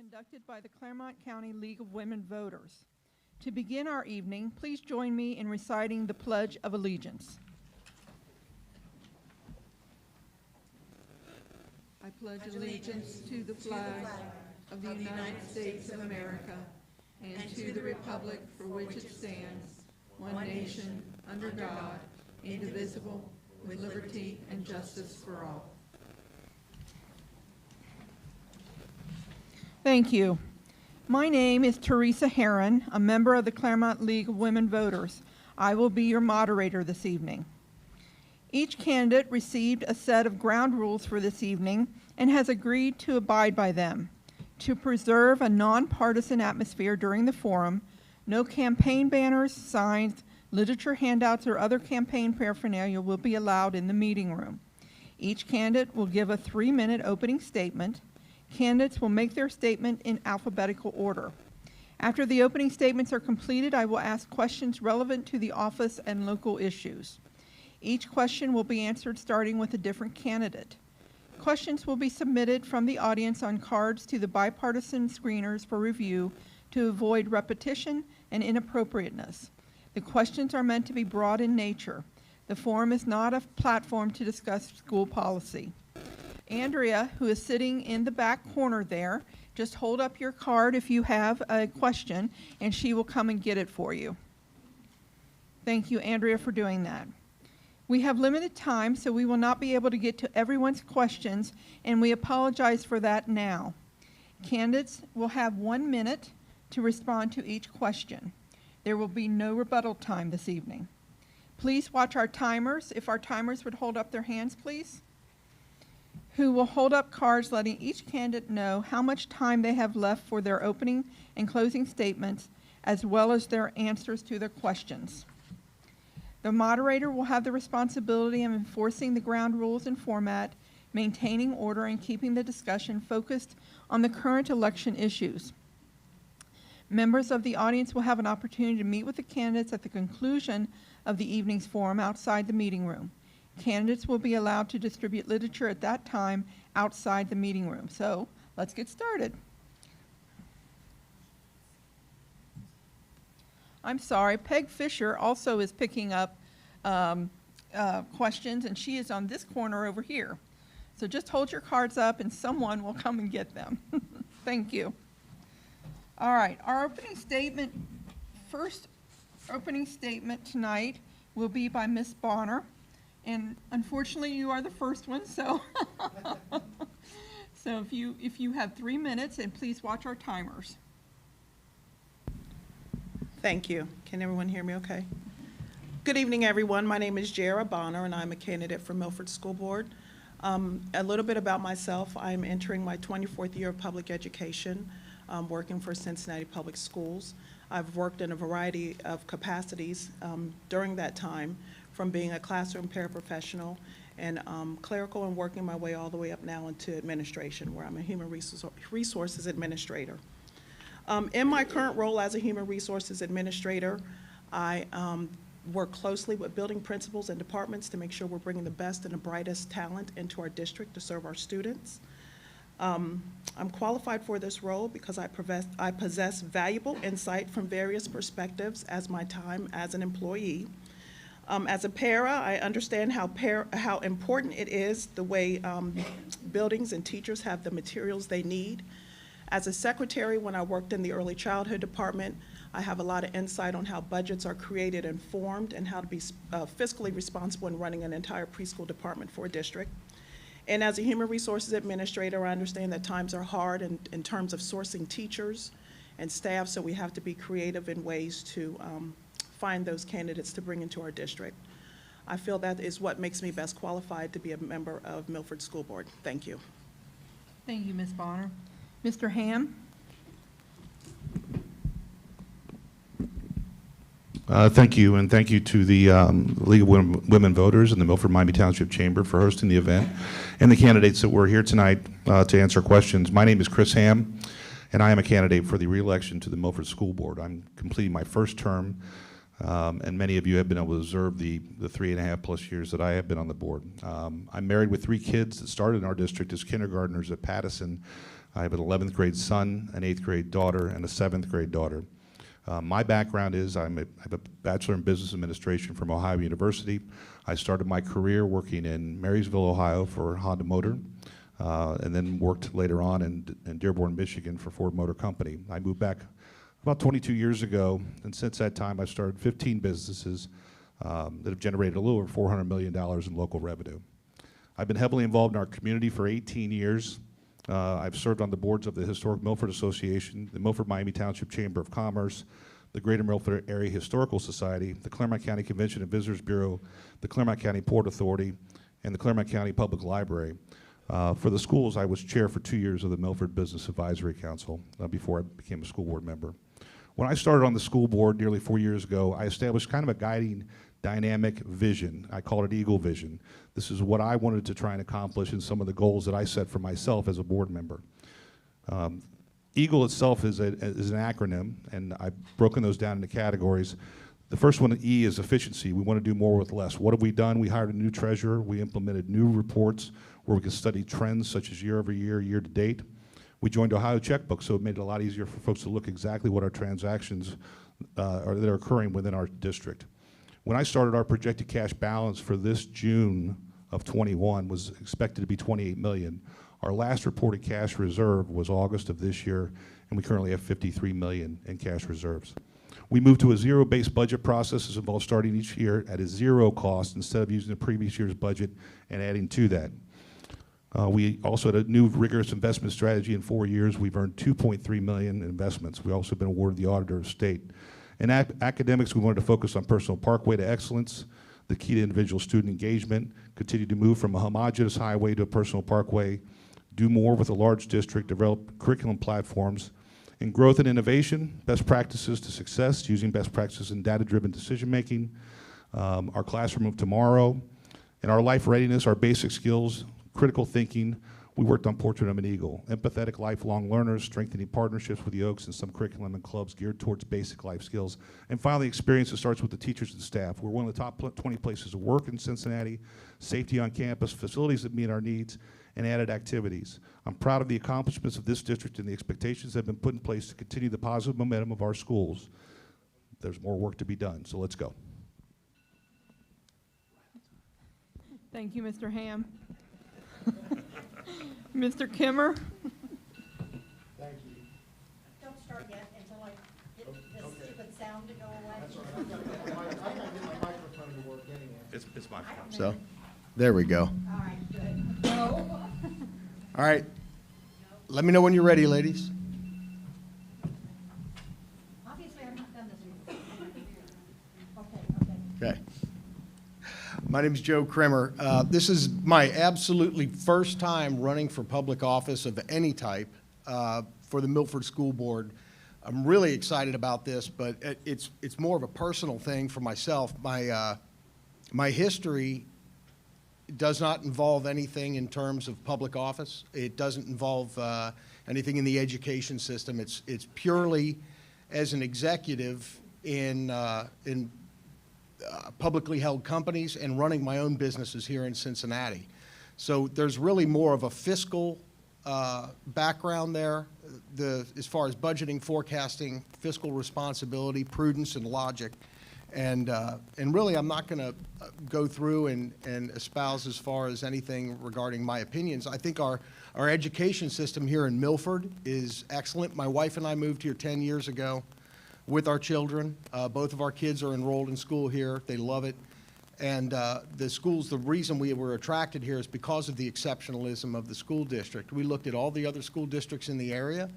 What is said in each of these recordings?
conducted by the Claremont County League of Women Voters. To begin our evening, please join me in reciting the Pledge of Allegiance. I pledge allegiance to the flag of the United States of America and to the republic for which it stands, one nation, under God, indivisible, with liberty and justice for all. Thank you. My name is Teresa Herron, a member of the Claremont League of Women Voters. I will be your moderator this evening. Each candidate received a set of ground rules for this evening and has agreed to abide by them. To preserve a nonpartisan atmosphere during the forum, no campaign banners, signs, literature handouts, or other campaign paraphernalia will be allowed in the meeting room. Each candidate will give a 3-minute opening statement. Candidates will make their statement in alphabetical order. After the opening statements are completed, I will ask questions relevant to the office and local issues. Each question will be answered starting with a different candidate. Questions will be submitted from the audience on cards to the bipartisan screeners for review to avoid repetition and inappropriateness. The questions are meant to be broad in nature. The forum is not a platform to discuss school policy. Andrea, who is sitting in the back corner there, just hold up your card if you have a question, and she will come and get it for you. Thank you, Andrea, for doing that. We have limited time, so we will not be able to get to everyone's questions, and we apologize for that now. Candidates will have 1 minute to respond to each question. There will be no rebuttal time this evening. Please watch our timers. If our timers would hold up their hands, please. Who will hold up cards letting each candidate know how much time they have left for their opening and closing statements, as well as their answers to their questions. The moderator will have the responsibility of enforcing the ground rules and format, maintaining order, and keeping the discussion focused on the current election issues. Members of the audience will have an opportunity to meet with the candidates at the conclusion of the evening's forum outside the meeting room. Candidates will be allowed to distribute literature at that time outside the meeting room. So let's get started. I'm sorry, Peg Fisher also is picking up questions, and she is on this corner over here. So just hold your cards up and someone will come and get them. Thank you. All right, our opening statement, first opening statement tonight will be by Ms. Bonner. And unfortunately, you are the first one, so so if you have 3 minutes, and please watch our timers. Thank you. Can everyone hear me okay? Good evening, everyone. My name is Jarrah Bonner, and I'm a candidate for Milford School Board. A little bit about myself. I'm entering my 24th year of public education, working for Cincinnati Public Schools. I've worked in a variety of capacities during that time, from being a classroom paraprofessional and clerical, and working my way all the way up now into administration, where I'm a human resources administrator. In my current role as a human resources administrator, I work closely with building principals and departments to make sure we're bringing the best and the brightest talent into our district to serve our students. I'm qualified for this role because I possess valuable insight from various perspectives as my time as an employee. As a para, I understand how important it is the way buildings and teachers have the materials they need. As a secretary, when I worked in the early childhood department, I have a lot of insight on how budgets are created and formed and how to be fiscally responsible in running an entire preschool department for a district. And as a human resources administrator, I understand that times are hard in terms of sourcing teachers and staff, so we have to be creative in ways to find those candidates to bring into our district. I feel that is what makes me best qualified to be a member of Milford School Board. Thank you. Thank you, Ms. Bonner. Mr. Hamm? Thank you, and thank you to the League of Women Voters and the Milford-Miami Township Chamber for hosting the event, and the candidates that were here tonight to answer questions. My name is Chris Hamm, and I am a candidate for the re-election to the Milford School Board. I'm completing my first term, and many of you have been able to observe the 3.5+ years that I have been on the board. I'm married with 3 kids that started in our district as kindergartners at Pattison I have an 11th grade son, an 8th grade daughter, and a 7th grade daughter. My background is I have a Bachelor in Business Administration from Ohio University. I started my career working in Marysville, Ohio for Honda Motor, and then worked later on in Dearborn, Michigan for Ford Motor Company. I moved back about 22 years ago, and since that time I've started 15 businesses that have generated a little over $400 million in local revenue. I've been heavily involved in our community for 18 years. I've served on the boards of the Historic Milford Association, the Milford-Miami Township Chamber of Commerce, the Greater Milford Area Historical Society, the Clermont County Convention and Visitors Bureau, the Clermont County Port Authority, and the Clermont County Public Library. For the schools, I was chair for 2 years of the Milford Business Advisory Council before I became a school board member. When I started on the school board nearly 4 years ago, I established kind of a guiding dynamic vision. I call it Eagle Vision. This is what I wanted to try and accomplish and some of the goals that I set for myself as a board member. Eagle itself is an acronym, and I've broken those down into categories. The first one, E, is efficiency. We want to do more with less. What have we done? We hired a new treasurer. We implemented new reports where we could study trends such as year over year, year to date. We joined Ohio Checkbook, so it made it a lot easier for folks to look exactly what our transactions that are occurring within our district. When I started, our projected cash balance for this June of 21 was expected to be $28 million. Our last reported cash reserve was August of this year, and we currently have $53 million in cash reserves. We moved to a zero-based budget process. This involves starting each year at a zero cost instead of using the previous year's budget and adding to that. We also had a new rigorous investment strategy. In 4 years, we've earned $2.3 million in investments. We've also been awarded the Auditor of State. In academics, we wanted to focus on personal parkway to excellence, the key to individual student engagement, continue to move from a homogeneous highway to a personal parkway, do more with a large district, develop curriculum platforms, in growth and innovation, best practices to success, using best practices in data-driven decision-making, our classroom of tomorrow, and our life readiness, our basic skills, critical thinking. We worked on Portrait of an Eagle, empathetic lifelong learners, strengthening partnerships with the Oaks and some curriculum and clubs geared towards basic life skills. And finally, experience that starts with the teachers and staff. We're one of the top 20 places to work in Cincinnati, safety on campus, facilities that meet our needs, and added activities. I'm proud of the accomplishments of this district and the expectations that have been put in place to continue the positive momentum of our schools. There's more work to be done, so let's go. Thank you, Mr. Hamm. Mr. Kimmer? Thank you. Don't start yet until I get this stupid sound to go away. That's all right. I gotta get my microphone to work anyway. It's my fault. So, there we go. All right, good. No. All right. Let me know when you're ready, ladies. Obviously, I've not done this before. Okay. Okay. My name is Joe Cramer. This is my absolutely first time running for public office of any type for the Milford School Board. I'm really excited about this, but it's more of a personal thing for myself. My history does not involve anything in terms of public office. It doesn't involve anything in the education system. It's purely as an executive in publicly held companies and running my own businesses here in Cincinnati. So there's really more of a fiscal background there, as far as budgeting, forecasting, fiscal responsibility, prudence, and logic. And really, I'm not going to go through and espouse as far as anything regarding my opinions. I think our education system here in Milford is excellent. My wife and I moved here 10 years ago with our children. Both of our kids are enrolled in school here. They love it. And the schools, the reason we were attracted here is because of the exceptionalism of the school district. We looked at all the other school districts in the area.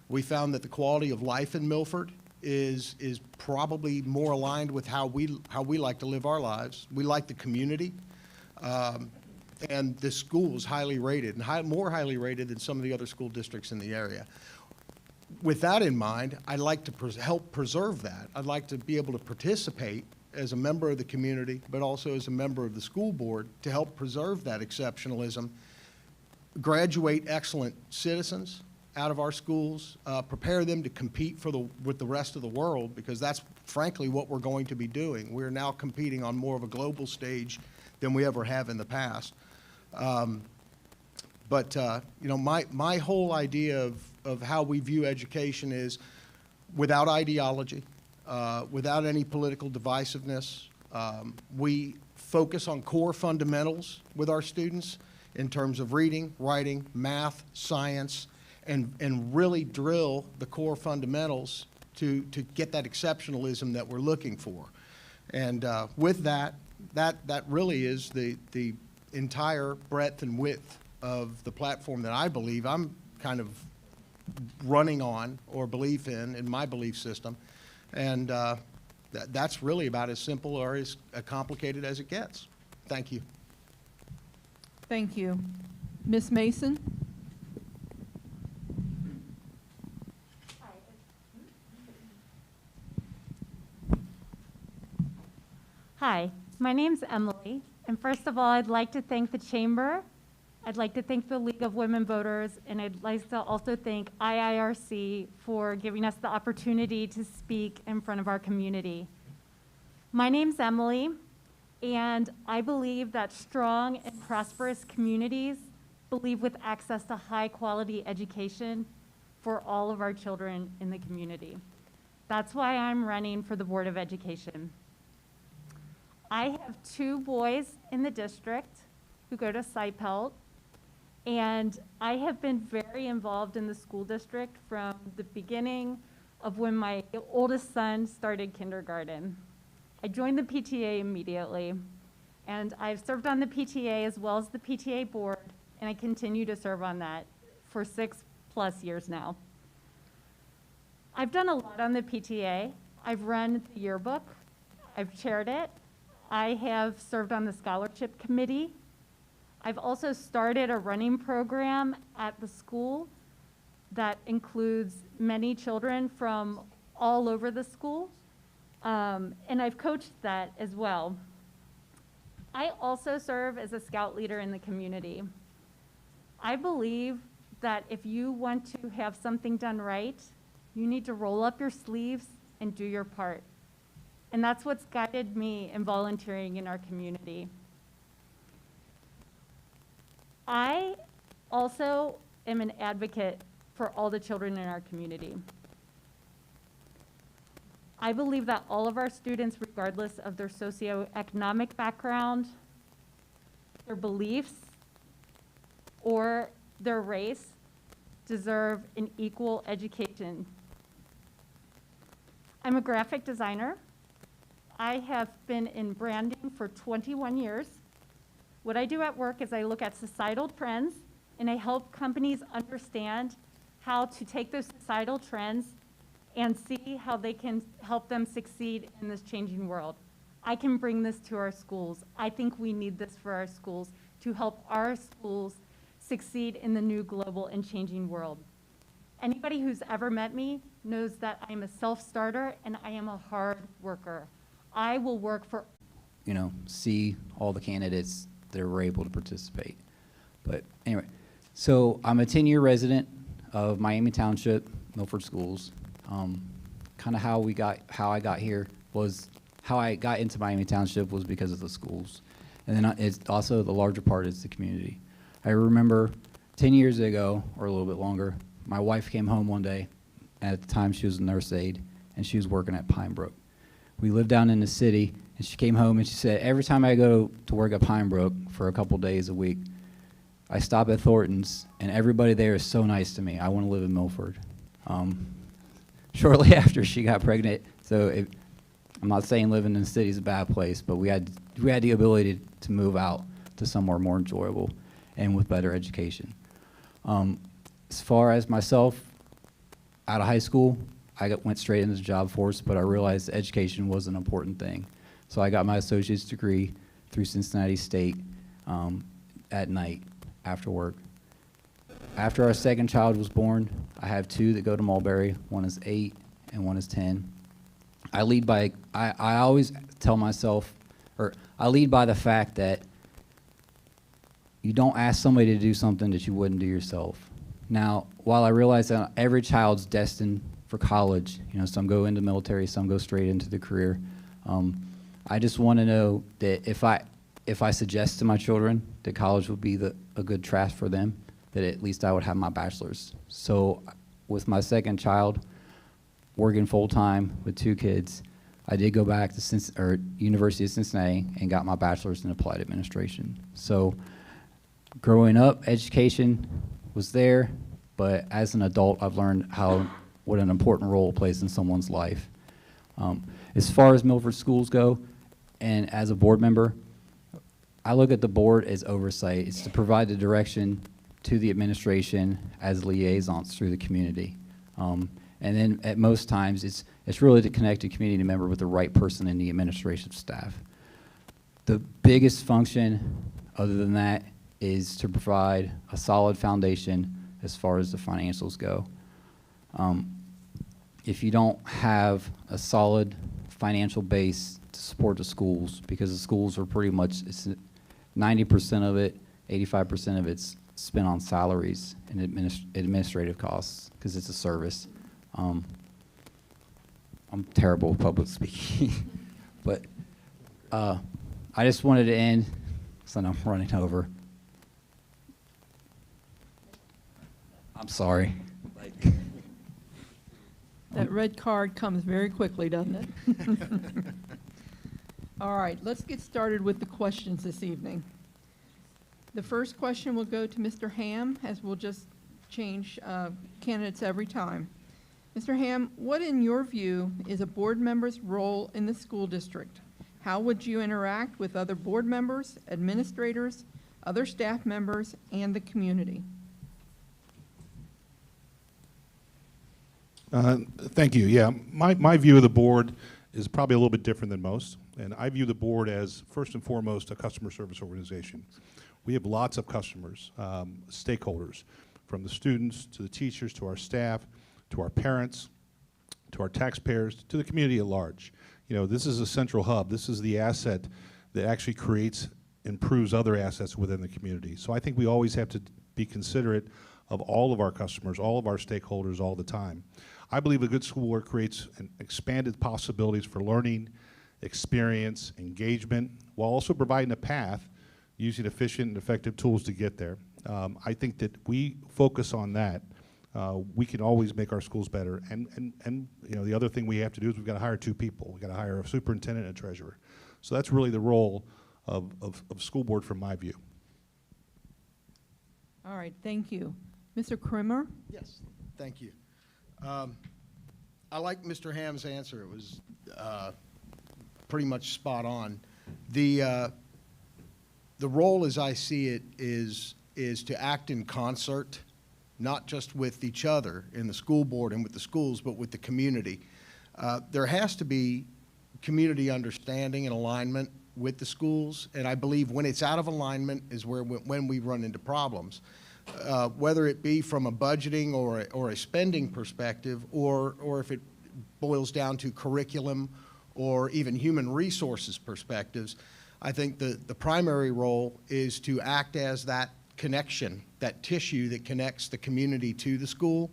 We found that the quality of life in Milford is probably more aligned with how we like to live our lives. We like the community. And the school is highly rated, and more highly rated than some of the other school districts in the area. With that in mind, I'd like to help preserve that. I'd like to be able to participate as a member of the community, but also as a member of the school board to help preserve that exceptionalism, graduate excellent citizens out of our schools, prepare them to compete with the rest of the world, because that's frankly what we're going to be doing. We're now competing on more of a global stage than we ever have in the past. But, you know, my whole idea of how we view education is without ideology, without any political divisiveness. We focus on core fundamentals with our students in terms of reading, writing, math, science, and really drill the core fundamentals to get that exceptionalism that we're looking for. And with that really is the entire breadth and width of the platform that I believe I'm kind of running on or belief in my belief system. And that's really about as simple or as complicated as it gets. Thank you. Thank you. Ms. Mason? Hi, my name's Emily, and first of all, I'd like to thank the Chamber, I'd like to thank the League of Women Voters, and I'd like to also thank IIRC for giving us the opportunity to speak in front of our community. My name's Emily, and I believe that strong and prosperous communities believe with access to high-quality education for all of our children in the community. That's why I'm running for the Board of Education. I have 2 boys in the district who go to Seipelt, and I have been very involved in the school district from the beginning of when my oldest son started kindergarten. I joined the PTA immediately, and I've served on the PTA as well as the PTA board, and I continue to serve on that for 6+ years now. I've done a lot on the PTA. I've run the yearbook, I've chaired it, I have served on the scholarship committee. I've also started a running program at the school that includes many children from all over the school, and I've coached that as well. I also serve as a scout leader in the community. I believe that if you want to have something done right, you need to roll up your sleeves and do your part. And that's what's guided me in volunteering in our community. I also am an advocate for all the children in our community. I believe that all of our students, regardless of their socioeconomic background, their beliefs, or their race, deserve an equal education. I'm a graphic designer. I have been in branding for 21 years. What I do at work is I look at societal trends and I help companies understand how to take those societal trends and see how they can help them succeed in this changing world. I can bring this to our schools. I think we need this for our schools to help our schools succeed in the new global and changing world. Anybody who's ever met me knows that I'm a self-starter and I am a hard worker. I will work for, see all the candidates that were able to participate. But anyway, so I'm a 10-year resident of Miami Township, Milford Schools. Kind of how I got here was, how I got into Miami Township was because of the schools. And then it's also, the larger part is the community. I remember 10 years ago, or a little bit longer, my wife came home one day, and at the time she was a nurse aide, and she was working at Pine Brook. We lived down in the city, and she came home and she said, every time I go to work at Pine Brook for a couple days a week, I stop at Thornton's, and everybody there is so nice to me. I want to live in Milford. Shortly after she got pregnant, so I'm not saying living in the city is a bad place, but we had the ability to move out to somewhere more enjoyable and with better education. As far as myself, out of high school, I went straight into the job force, but I realized education was an important thing. So I got my associate's degree through Cincinnati State at night after work. After our second child was born, I have 2 that go to Mulberry. One is 8 and one is 10. I always tell myself, or I lead by the fact that you don't ask somebody to do something that you wouldn't do yourself. Now, while I realize that every child's destined for college, some go into military, some go straight into the career, I just want to know that if I suggest to my children that college would be a good track for them, that at least I would have my bachelor's. So with my second child, working full-time with 2 kids, I did go back to University of Cincinnati and got my bachelor's in applied administration. So growing up, education was there, but as an adult, I've learned what an important role it plays in someone's life. As far as Milford schools go, and as a board member, I look at the board as oversight. It's to provide the direction to the administration as liaisons through the community. And then at most times, it's really to connect a community member with the right person in the administrative staff. The biggest function, other than that, is to provide a solid foundation as far as the financials go. If you don't have a solid financial base to support the schools, because the schools are pretty much, it's 90% of it, 85% of it's spent on salaries and administrative costs, because it's a service. I'm terrible with public speaking, but I just wanted to end, because I'm running over. I'm sorry. That red card comes very quickly, doesn't it? All right, let's get started with the questions this evening. The first question will go to Mr. Hamm, as we'll just change candidates every time. Mr. Hamm, what in your view is a board member's role in the school district? How would you interact with other board members, administrators, other staff members, and the community? Thank you. Yeah, my view of the board is probably a little bit different than most, and I view the board as, first and foremost, a customer service organization. We have lots of customers, stakeholders, from the students to the teachers to our staff to our parents to our taxpayers to the community at large. You know, this is a central hub. This is the asset that actually improves other assets within the community. So I think we always have to be considerate of all of our customers, all of our stakeholders all the time. I believe a good school board creates expanded possibilities for learning, experience, engagement, while also providing a path using efficient and effective tools to get there. I think that we focus on that. We can always make our schools better. And you know, the other thing we have to do is we've got to hire 2 people. We've got to hire a superintendent and a treasurer. So that's really the role of school board from my view. All right, thank you. Mr. Cramer? Yes, thank you. I like Mr. Hamm's answer. It was pretty much spot on. The role, as I see it, is to act in concert, not just with each other in the school board and with the schools, but with the community. There has to be community understanding and alignment with the schools, and I believe when it's out of alignment is when we run into problems. Whether it be from a budgeting or a spending perspective, or if it boils down to curriculum or even human resources perspectives, I think the primary role is to act as that connection, that tissue that connects the community to the school,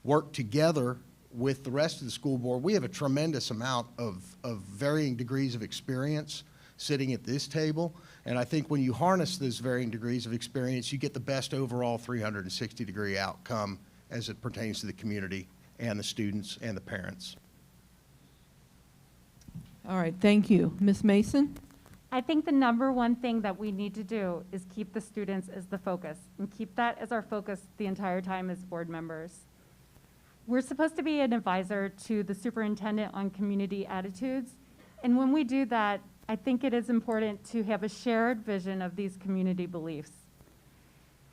work together with the rest of the school board. We have a tremendous amount of varying degrees of experience sitting at this table, and I think when you harness those varying degrees of experience, you get the best overall 360-degree outcome as it pertains to the community and the students and the parents. All right, thank you. Ms. Mason? I think the number one thing that we need to do is keep the students as the focus, and keep that as our focus the entire time as board members. We're supposed to be an advisor to the superintendent on community attitudes, and when we do that, I think it is important to have a shared vision of these community beliefs.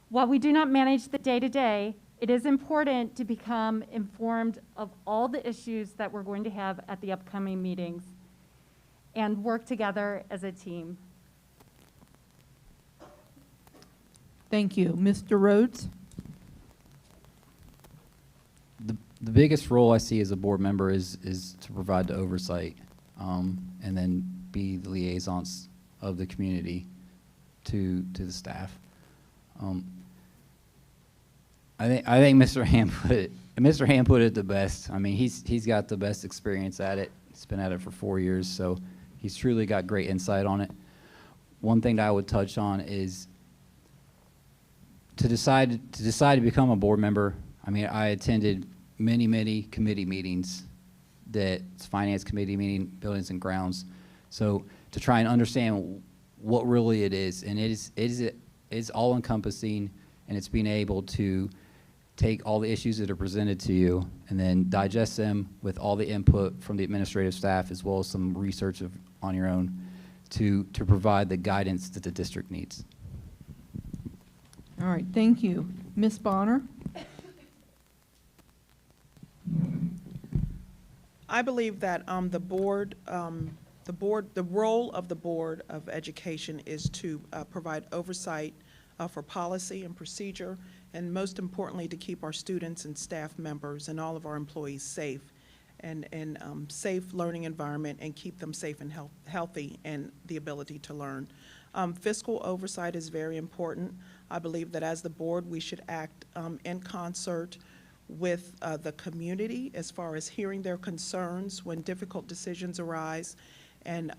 While we do not manage the day-to-day, it is important to become informed of all the issues that we're going to have at the upcoming meetings and work together as a team. Thank you. Mr. Rhodes? The biggest role I see as a board member is to provide the oversight, and then be the liaisons of the community to the staff. I think Mr. Hamm put it the best. I mean, he's got the best experience at it. He's been at it for 4 years, so he's truly got great insight on it. One thing that I would touch on is to decide to become a board member, I mean, I attended many committee meetings, that's finance committee meeting, buildings and grounds. So to try and understand what really it is, and it is all encompassing, and it's being able to take all the issues that are presented to you and then digest them with all the input from the administrative staff as well as some research on your own to provide the guidance that the district needs. All right, thank you. Ms. Bonner? I believe that the role of the Board of Education is to provide oversight for policy and procedure, and most importantly, to keep our students and staff members and all of our employees safe and safe learning environment, and keep them safe and healthy and the ability to learn. Fiscal oversight is very important. I believe that as the board, we should act in concert with the community as far as hearing their concerns when difficult decisions arise, and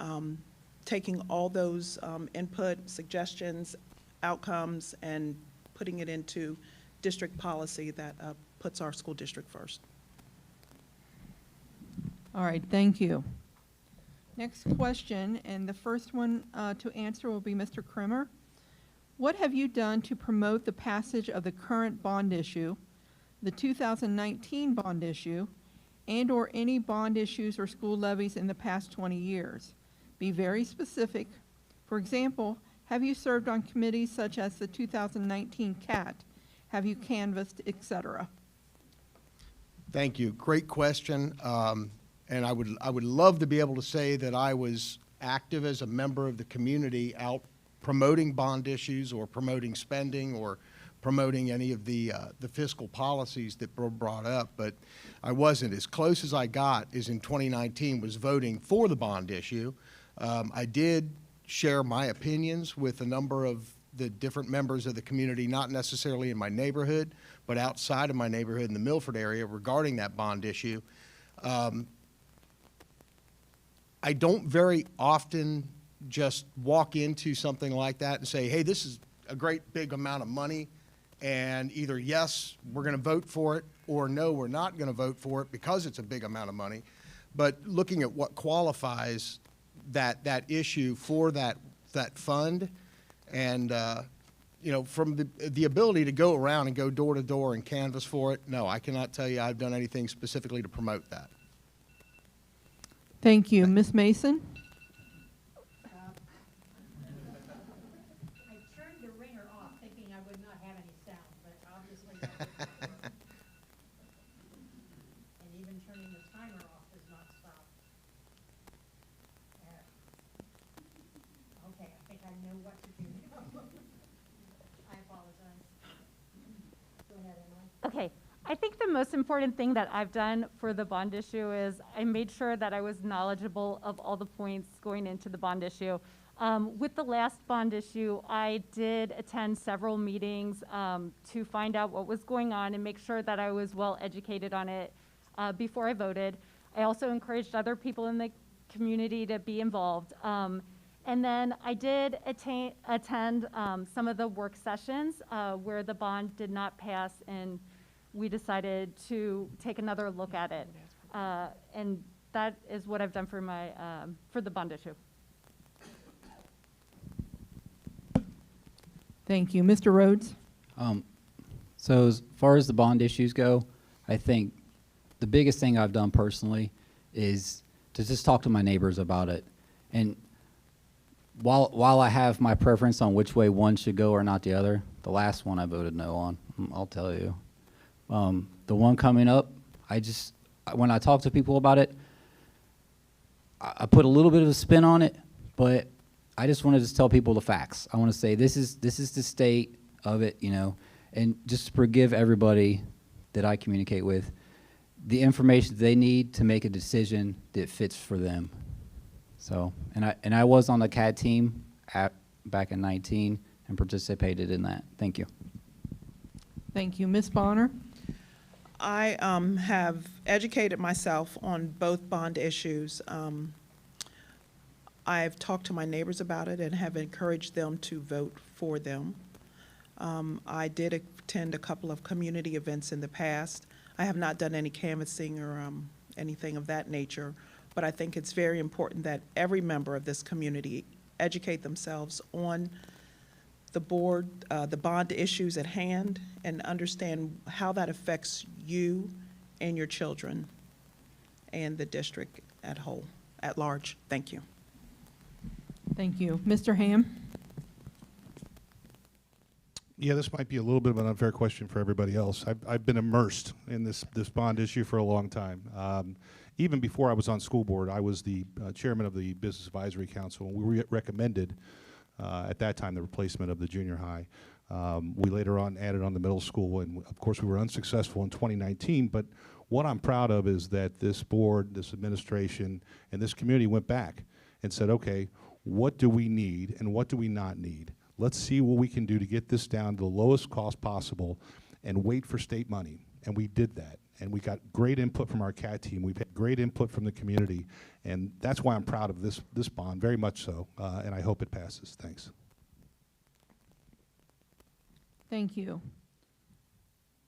taking all those input, suggestions, outcomes, and putting it into district policy that puts our school district first. All right, thank you. Next question, and the first one to answer will be Mr. Cramer. What have you done to promote the passage of the current bond issue, the 2019 bond issue, and/or any bond issues or school levies in the past 20 years? Be very specific. For example, have you served on committees such as the 2019 CAT? Have you canvassed, etc.? Thank you. Great question. And I would love to be able to say that I was active as a member of the community out promoting bond issues or promoting spending or promoting any of the fiscal policies that were brought up, but I wasn't. As close as I got is in 2019 was voting for the bond issue. I did share my opinions with a number of the different members of the community, not necessarily in my neighborhood, but outside of my neighborhood in the Milford area regarding that bond issue. I don't very often just walk into something like that and say, hey, this is a great big amount of money, and either yes, we're going to vote for it, or no, we're not going to vote for it because it's a big amount of money. But looking at what qualifies that issue for that fund, and you know, from the ability to go around and go door to door and canvass for it, no, I cannot tell you I've done anything specifically to promote that. Thank you. Ms. Mason? I turned the ringer off thinking I would not have any sound, but obviously that was not. And even turning the timer off does not stop. Okay, I think I know what to do now. I apologize. Go ahead, Emily. Okay, I think the most important thing that I've done for the bond issue is I made sure that I was knowledgeable of all the points going into the bond issue. With the last bond issue, I did attend several meetings to find out what was going on and make sure that I was well educated on it before I voted. I also encouraged other people in the community to be involved. And then I did attend some of the work sessions where the bond did not pass, and we decided to take another look at it. And that is what I've done for my for the bond issue. Thank you. Mr. Rhodes? So as far as the bond issues go, I think the biggest thing I've done personally is to just talk to my neighbors about it. And while I have my preference on which way one should go or not the other, the last one I voted no on, I'll tell you. The one coming up, when I talk to people about it, I put a little bit of a spin on it, but I just want to just tell people the facts. I want to say this is the state of it, you know, and just forgive everybody that I communicate with the information they need to make a decision that fits for them. So, and I was on the CAD team back in 19 and participated in that. Thank you. Thank you. Ms. Bonner? I have educated myself on both bond issues. I've talked to my neighbors about it and have encouraged them to vote for them. I did attend a couple of community events in the past. I have not done any canvassing or anything of that nature, but I think it's very important that every member of this community educate themselves on the board, the bond issues at hand, and understand how that affects you and your children and the district at large. Thank you. Thank you. Mr. Hamm? Yeah, this might be a little bit of an unfair question for everybody else. I've been immersed in this bond issue for a long time. Even before I was on school board, I was the chairman of the Business Advisory Council, and we recommended at that time the replacement of the junior high. We later on added on the middle school, and of course we were unsuccessful in 2019, but what I'm proud of is that this board, this administration, and this community went back and said, okay, what do we need and what do we not need? Let's see what we can do to get this down to the lowest cost possible and wait for state money. And we did that. And we got great input from our CAT team. We've had great input from the community. And that's why I'm proud of this bond, very much so. And I hope it passes. Thanks. Thank you.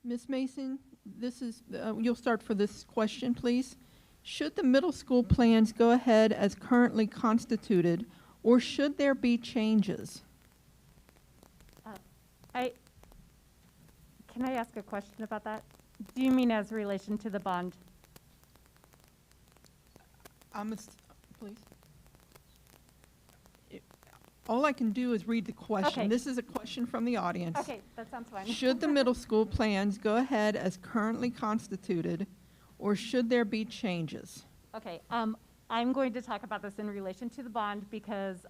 Ms. Mason, this is, you'll start for this question, please. Should the middle school plans go ahead as currently constituted, or should there be changes? Can I ask a question about that? Do you mean as relation to the bond? Please. All I can do is read the question. Okay. This is a question from the audience. Okay, that sounds fine. Should the middle school plans go ahead as currently constituted, or should there be changes? Okay, I'm going to talk about this in relation to the bond because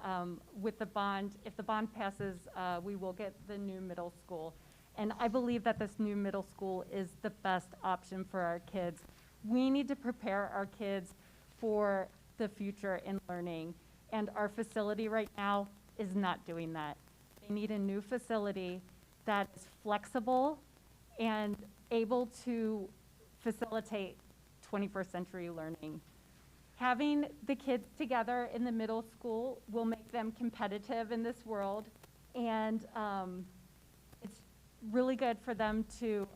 with the bond, if the bond passes, we will get the new middle school. And I believe that this new middle school is the best option for our kids. We need to prepare our kids for the future in learning. And our facility right now is not doing that. They need a new facility that is flexible and able to facilitate 21st century learning. Having the kids together in the middle school will make them competitive in this world, and it's really good for them to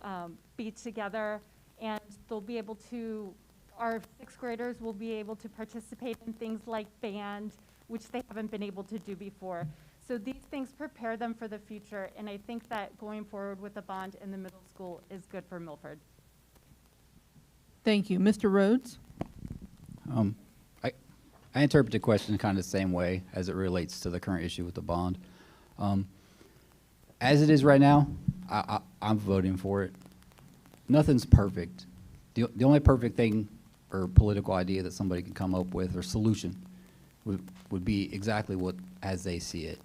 be together, and they'll be able to, our sixth graders will be able to participate in things like band, which they haven't been able to do before. So these things prepare them for the future, and I think that going forward with the bond in the middle school is good for Milford. Thank you. Mr. Rhodes? I interpret the question kind of the same way as it relates to the current issue with the bond. As it is right now, I'm voting for it. Nothing's perfect. The only perfect thing or political idea that somebody can come up with or solution would be exactly what as they see it.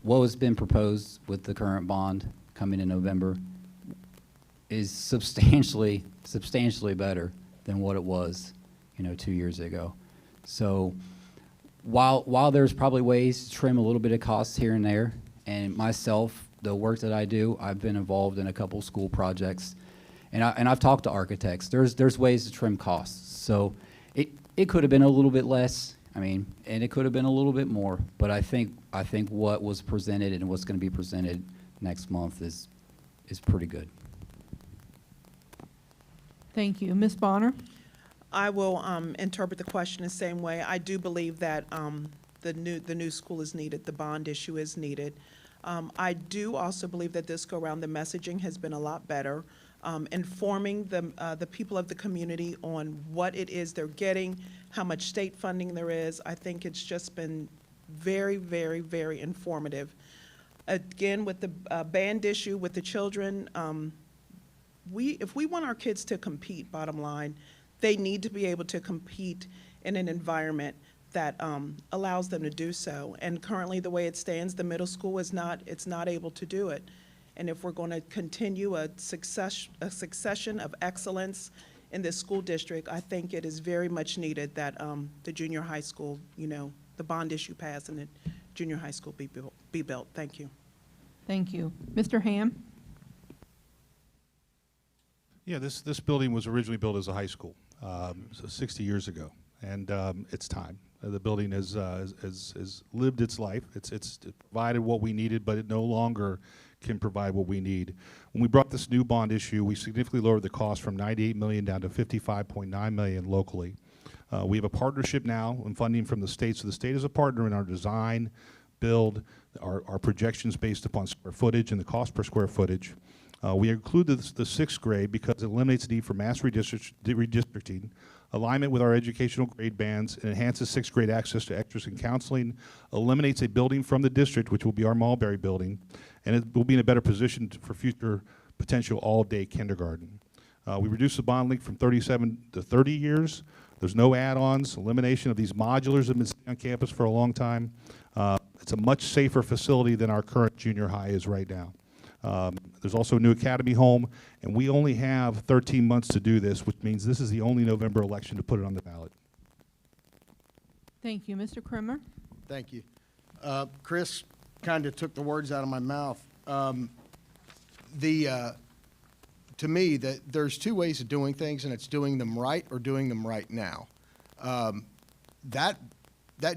What has been proposed with the current bond coming in November is substantially better than what it was, 2 years ago. So while there's probably ways to trim a little bit of costs here and there, and myself, the work that I do, I've been involved in a couple school projects, and I've talked to architects. There's ways to trim costs. So it could have been a little bit less, and it could have been a little bit more, but I think what was presented and what's going to be presented next month is pretty good. Thank you. Ms. Bonner? I will interpret the question the same way. I do believe that the new school is needed. The bond issue is needed. I do also believe that this go around the messaging has been a lot better, informing the people of the community on what it is they're getting, how much state funding there is. I think it's just been very, very, very informative. Again, with the band issue with the children, if we want our kids to compete, bottom line, they need to be able to compete in an environment that allows them to do so. And currently, the way it stands, the middle school is not able to do it. And if we're going to continue a succession of excellence in this school district, I think it is very much needed that the junior high school, the bond issue pass and the junior high school be built. Thank you. Thank you. Mr. Hamm? Yeah, this building was originally built as a high school, so 60 years ago, and it's time. The building has lived its life. It's provided what we needed, but it no longer can provide what we need. When we brought this new bond issue, we significantly lowered the cost from $98 million down to $55.9 million locally. We have a partnership now in funding from the state, so the state is a partner in our design, build, our projections based upon square footage and the cost per square footage. We include the sixth grade because it eliminates the need for mass redistricting, alignment with our educational grade bands, and enhances sixth grade access to extras and counseling, eliminates a building from the district, which will be our Mulberry building, and it will be in a better position for future potential all-day kindergarten. We reduced the bond length from 37 to 30 years. There's no add-ons, elimination of these modulars that have been sitting on campus for a long time. It's a much safer facility than our current junior high is right now. There's also a new academy home, and we only have 13 months to do this, which means this is the only November election to put it on the ballot. Thank you. Mr. Cramer? Thank you. Chris kind of took the words out of my mouth. To me, that there's two ways of doing things, and it's doing them right or doing them right now. That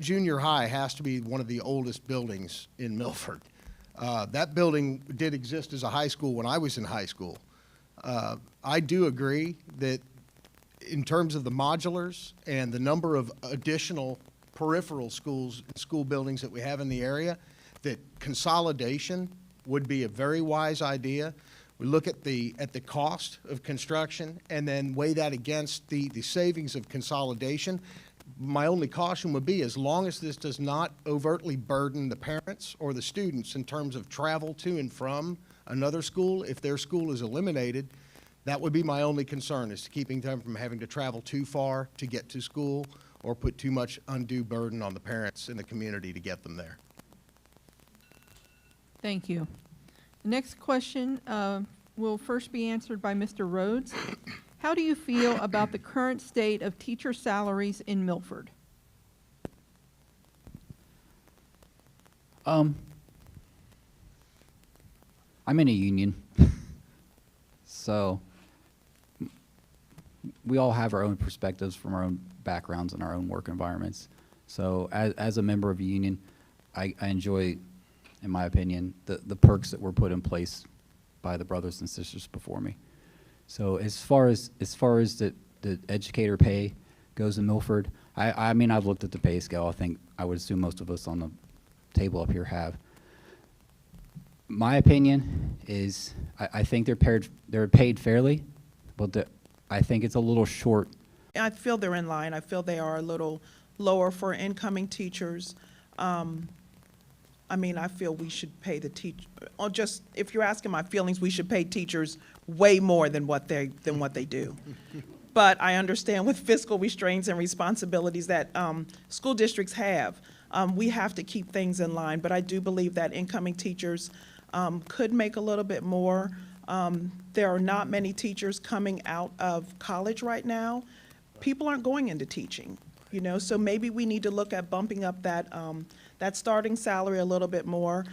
junior high has to be one of the oldest buildings in Milford. That building did exist as a high school when I was in high school. I do agree that in terms of the modulars and the number of additional peripheral schools, school buildings that we have in the area, that consolidation would be a very wise idea. We look at the cost of construction and then weigh that against the savings of consolidation. My only caution would be, as long as this does not overtly burden the parents or the students in terms of travel to and from another school, if their school is eliminated, that would be my only concern, is keeping them from having to travel too far to get to school or put too much undue burden on the parents in the community to get them there. Thank you. The next question will first be answered by Mr. Rhodes. How do you feel about the current state of teacher salaries in Milford? I'm in a union, so we all have our own perspectives from our own backgrounds and our own work environments. So as a member of a union, I enjoy, in my opinion, the perks that were put in place by the brothers and sisters before me. So as far as the educator pay goes in Milford, I mean, I've looked at the pay scale. I would assume most of us on the table up here have. My opinion is I think they're paid fairly, but I think it's a little short. I feel they're in line. I feel they are a little lower for incoming teachers. I mean, I feel we should pay the teacher, or just, if you're asking my feelings, we should pay teachers way more than what they do. But I understand with fiscal restraints and responsibilities that school districts have, we have to keep things in line. But I do believe that incoming teachers could make a little bit more. There are not many teachers coming out of college right now. People aren't going into teaching, you know, so maybe we need to look at bumping up that starting salary a little bit more.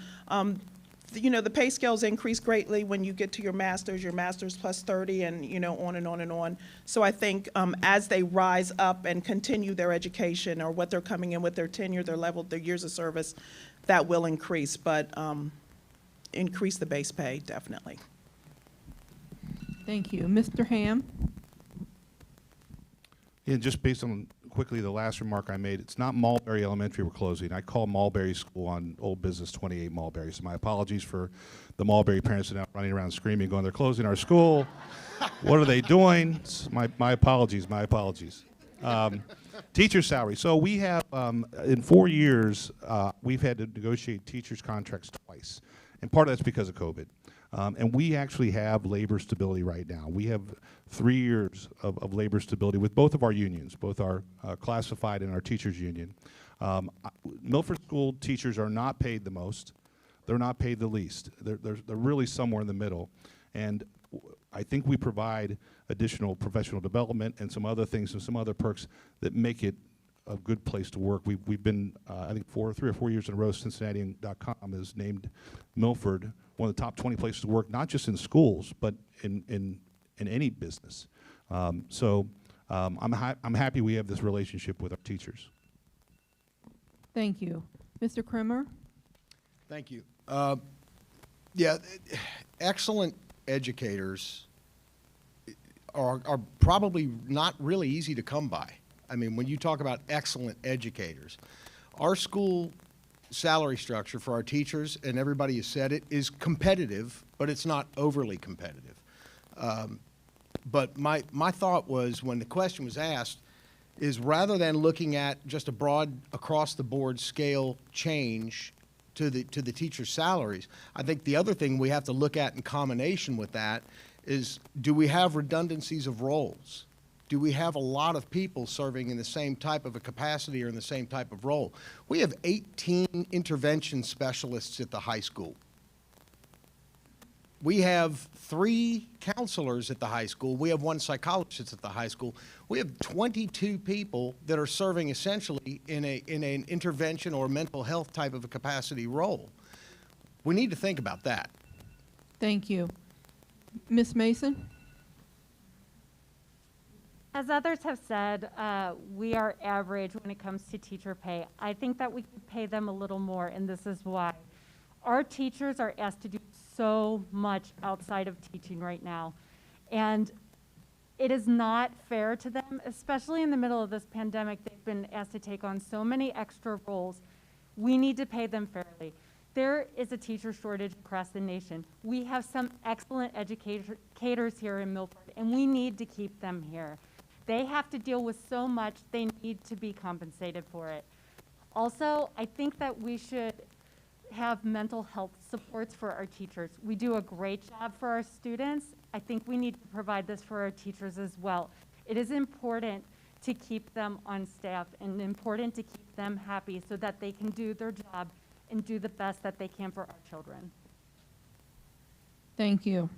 You know, the pay scales increase greatly when you get to your master's plus 30, and, you know, on and on and on. So I think as they rise up and continue their education, or what they're coming in with, their tenure, their level, their years of service, that will increase, but increase the base pay, definitely. Thank you. Mr. Hamm? Yeah, just based on quickly the last remark I made, it's not Mulberry Elementary we're closing. I call Mulberry School on Old Business 28 Mulberry. So my apologies for the Mulberry parents that are now running around screaming, going, they're closing our school. What are they doing? My apologies, my apologies. Teacher salary. So we have, in 4 years, we've had to negotiate teachers' contracts twice. And part of that's because of COVID. And we actually have labor stability right now. We have 3 years of labor stability with both of our unions, both our classified and our teachers union. Milford school teachers are not paid the most. They're not paid the least. They're really somewhere in the middle. And I think we provide additional professional development and some other things and some other perks that make it a good place to work. We've been, I think 3 or 4 years in a row, Cincinnati.com has named Milford one of the top 20 places to work, not just in schools, but in any business. I'm happy we have this relationship with our teachers. Thank you. Mr. Cramer? Thank you. Yeah, excellent educators are probably not really easy to come by. I mean, when you talk about excellent educators, our school salary structure for our teachers, and everybody has said it, is competitive, but it's not overly competitive. But my thought was, when the question was asked, is rather than looking at just a broad across-the-board scale change to the teachers' salaries, I think the other thing we have to look at in combination with that is, do we have redundancies of roles? Do we have a lot of people serving in the same type of a capacity or in the same type of role? We have 18 intervention specialists at the high school. We have 3 counselors at the high school. We have 1 psychologist at the high school. We have 22 people that are serving essentially in an intervention or mental health type of a capacity role. We need to think about that. Thank you. Ms. Mason? As others have said, we are average when it comes to teacher pay. I think that we could pay them a little more, and this is why. Our teachers are asked to do so much outside of teaching right now, and it is not fair to them, especially in the middle of this pandemic. They've been asked to take on so many extra roles. We need to pay them fairly. There is a teacher shortage across the nation. We have some excellent educators here in Milford, and we need to keep them here. They have to deal with so much, they need to be compensated for it. Also, I think that we should have mental health supports for our teachers. We do a great job for our students. I think we need to provide this for our teachers as well. It is important to keep them on staff and important to keep them happy so that they can do their job and do the best that they can for our children. Thank you.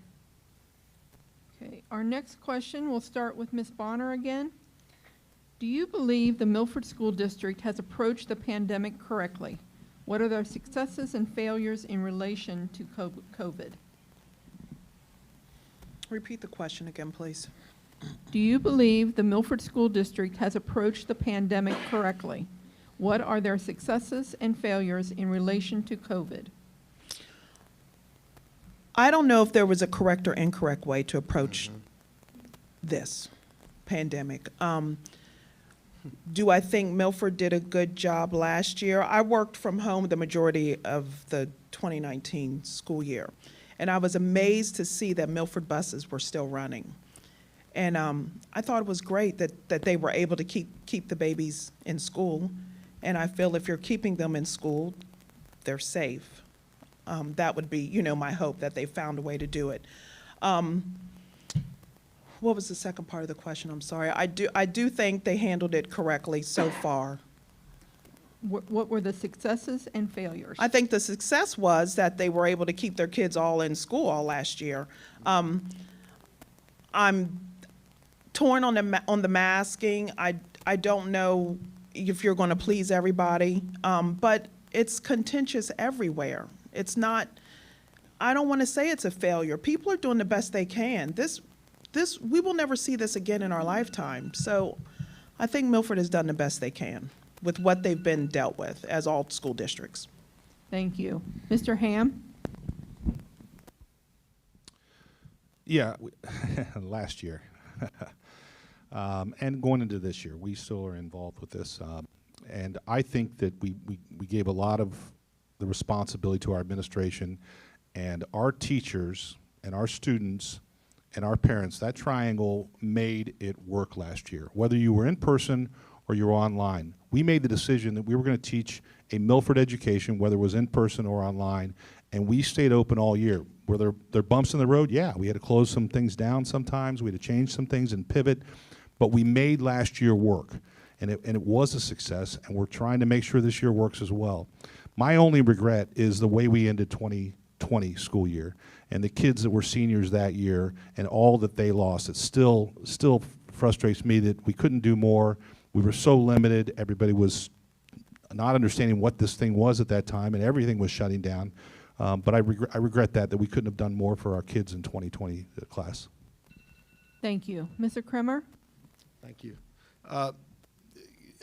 Okay, our next question, we'll start with Ms. Bonner again. Do you believe the Milford School District has approached the pandemic correctly? What are their successes and failures in relation to COVID? Repeat the question again, please. Do you believe the Milford School District has approached the pandemic correctly? What are their successes and failures in relation to COVID? I don't know if there was a correct or incorrect way to approach this pandemic. Do I think Milford did a good job last year? I worked from home the majority of the 2019 school year, and I was amazed to see that Milford buses were still running. And I thought it was great that they were able to keep the babies in school, and I feel if you're keeping them in school, they're safe. That would be, you know, my hope, that they found a way to do it. What was the second part of the question? I'm sorry. I do think they handled it correctly so far. What were the successes and failures? I think the success was that they were able to keep their kids all in school all last year. I'm torn on the masking. I don't know if you're going to please everybody, but it's contentious everywhere. It's not, I don't want to say it's a failure. People are doing the best they can. We will never see this again in our lifetime. So I think Milford has done the best they can with what they've been dealt with, as all school districts. Thank you. Mr. Hamm? Yeah, last year. And going into this year, we still are involved with this. And I think that we gave a lot of the responsibility to our administration and our teachers and our students and our parents. That triangle made it work last year. Whether you were in person or you were online, we made the decision that we were going to teach a Milford education, whether it was in person or online, and we stayed open all year. Were there bumps in the road? Yeah, we had to close some things down sometimes. We had to change some things and pivot, but we made last year work, and it was a success, and we're trying to make sure this year works as well. My only regret is the way we ended 2020 school year and the kids that were seniors that year and all that they lost. It still frustrates me that we couldn't do more. We were so limited. Everybody was not understanding what this thing was at that time, and everything was shutting down. But I regret that we couldn't have done more for our kids in 2020 class. Thank you. Mr. Cramer? Thank you.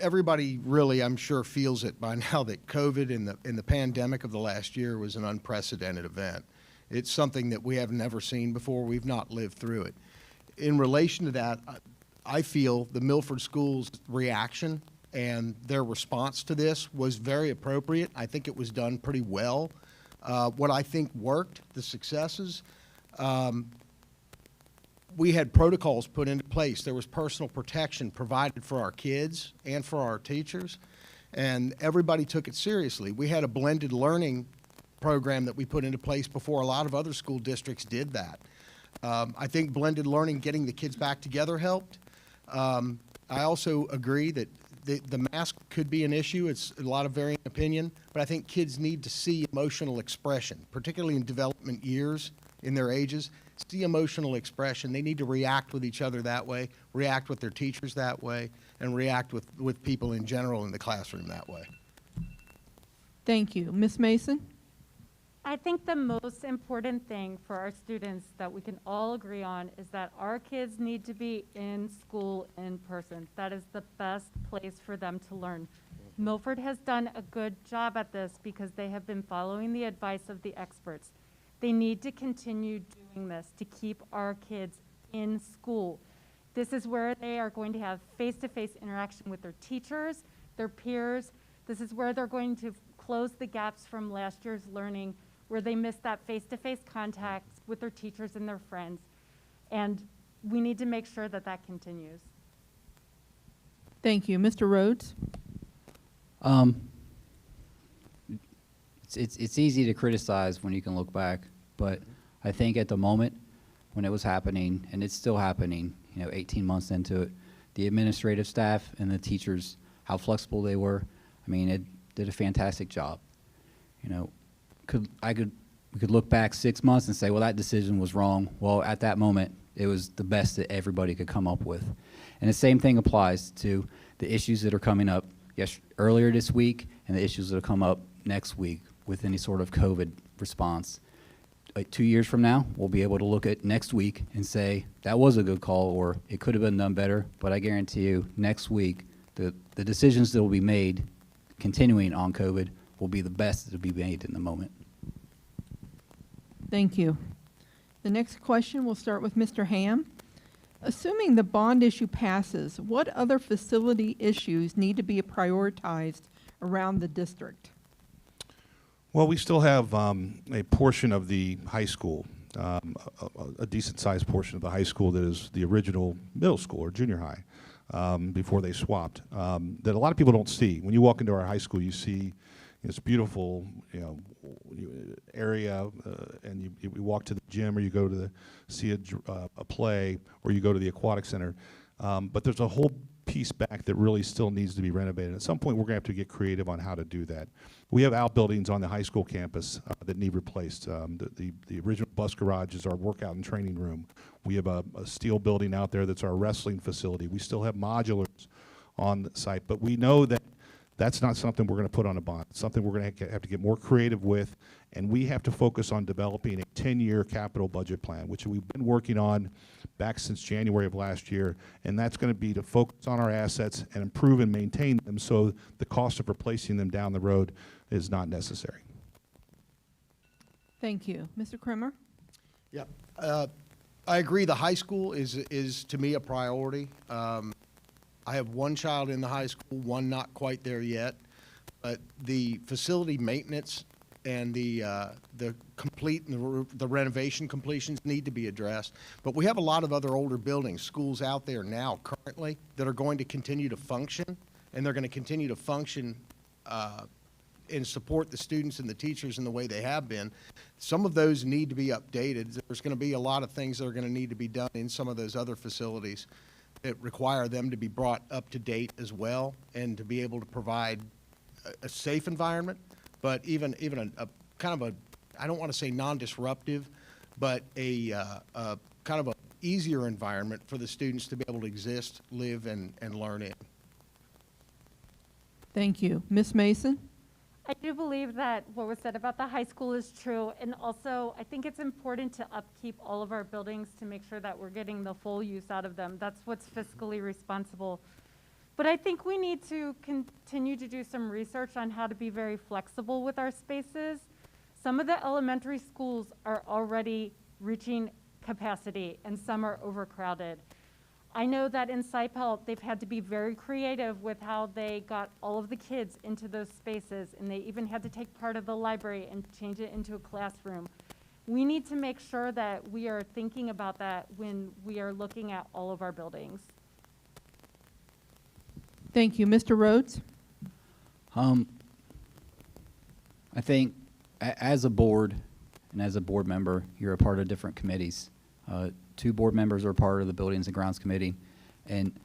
everybody really, I'm sure, feels it by now that COVID and the pandemic of the last year was an unprecedented event. It's something that we have never seen before. We've not lived through it. In relation to that, I feel the Milford Schools' reaction and their response to this was very appropriate. I think it was done pretty well. What I think worked, the successes, we had protocols put into place. There was personal protection provided for our kids and for our teachers, and everybody took it seriously. We had a blended learning program that we put into place before a lot of other school districts did that. I think blended learning, getting the kids back together, helped. I also agree that the mask could be an issue. It's a lot of varying opinion, but I think kids need to see emotional expression, particularly in development years in their ages. See emotional expression. They need to react with each other that way, react with their teachers that way, and react with people in general in the classroom that way. Thank you. Ms. Mason? I think the most important thing for our students that we can all agree on is that our kids need to be in school in person. That is the best place for them to learn. Milford has done a good job at this because they have been following the advice of the experts. They need to continue doing this to keep our kids in school. This is where they are going to have face-to-face interaction with their teachers, their peers. This is where they're going to close the gaps from last year's learning, where they missed that face-to-face contact with their teachers and their friends. And we need to make sure that that continues. Thank you. Mr. Rhodes? It's easy to criticize when you can look back, but I think at the moment when it was happening, and it's still happening, 18 months into it, the administrative staff and the teachers, how flexible they were, it did a fantastic job. We could look back 6 months and say, well, that decision was wrong. Well, at that moment, it was the best that everybody could come up with. And the same thing applies to the issues that are coming up earlier this week and the issues that will come up next week with any sort of COVID response. 2 years from now, we'll be able to look at next week and say, that was a good call, or it could have been done better. But I guarantee you, next week, the decisions that will be made continuing on COVID will be the best that will be made in the moment. Thank you. The next question will start with Mr. Hamm. Assuming the bond issue passes, what other facility issues need to be prioritized around the district? Well, we still have a portion of the high school, a decent-sized portion of the high school that is the original middle school or junior high before they swapped, that a lot of people don't see. When you walk into our high school, you see this beautiful, area, and you walk to the gym, or you go to see a play, or you go to the aquatic center. But there's a whole piece back that really still needs to be renovated. At some point, we're going to have to get creative on how to do that. We have outbuildings on the high school campus that need replaced. The original bus garage is our workout and training room. We have a steel building out there that's our wrestling facility. We still have modulars on the site, but we know that that's not something we're going to put on a bond. It's something we're going to have to get more creative with, and we have to focus on developing a 10-year capital budget plan, which we've been working on back since January of last year, and that's going to be to focus on our assets and improve and maintain them so the cost of replacing them down the road is not necessary. Thank you. Mr. Cramer? Yeah, I agree. The high school is to me a priority. I have one child in the high school, one not quite there yet, but the facility maintenance and the complete and the renovation completions need to be addressed. But we have a lot of other older buildings, schools out there now currently that are going to continue to function, and they're going to continue to function and support the students and the teachers in the way they have been. Some of those need to be updated. There's going to be a lot of things that are going to need to be done in some of those other facilities that require them to be brought up to date as well, and to be able to provide a safe environment, but even a kind of a, I don't want to say non-disruptive, but a kind of a easier environment for the students to be able to exist, live, and learn in. Thank you. Ms. Mason? I do believe that what was said about the high school is true, and also I think it's important to upkeep all of our buildings to make sure that we're getting the full use out of them. That's what's fiscally responsible. But I think we need to continue to do some research on how to be very flexible with our spaces. Some of the elementary schools are already reaching capacity and some are overcrowded. I know that in Saipel, they've had to be very creative with how they got all of the kids into those spaces, and they even had to take part of the library and change it into a classroom. We need to make sure that we are thinking about that when we are looking at all of our buildings. Thank you. Mr. Rhodes? I think as a board and as a board member, you're a part of different committees. 2 board members are part of the Buildings and Grounds Committee. And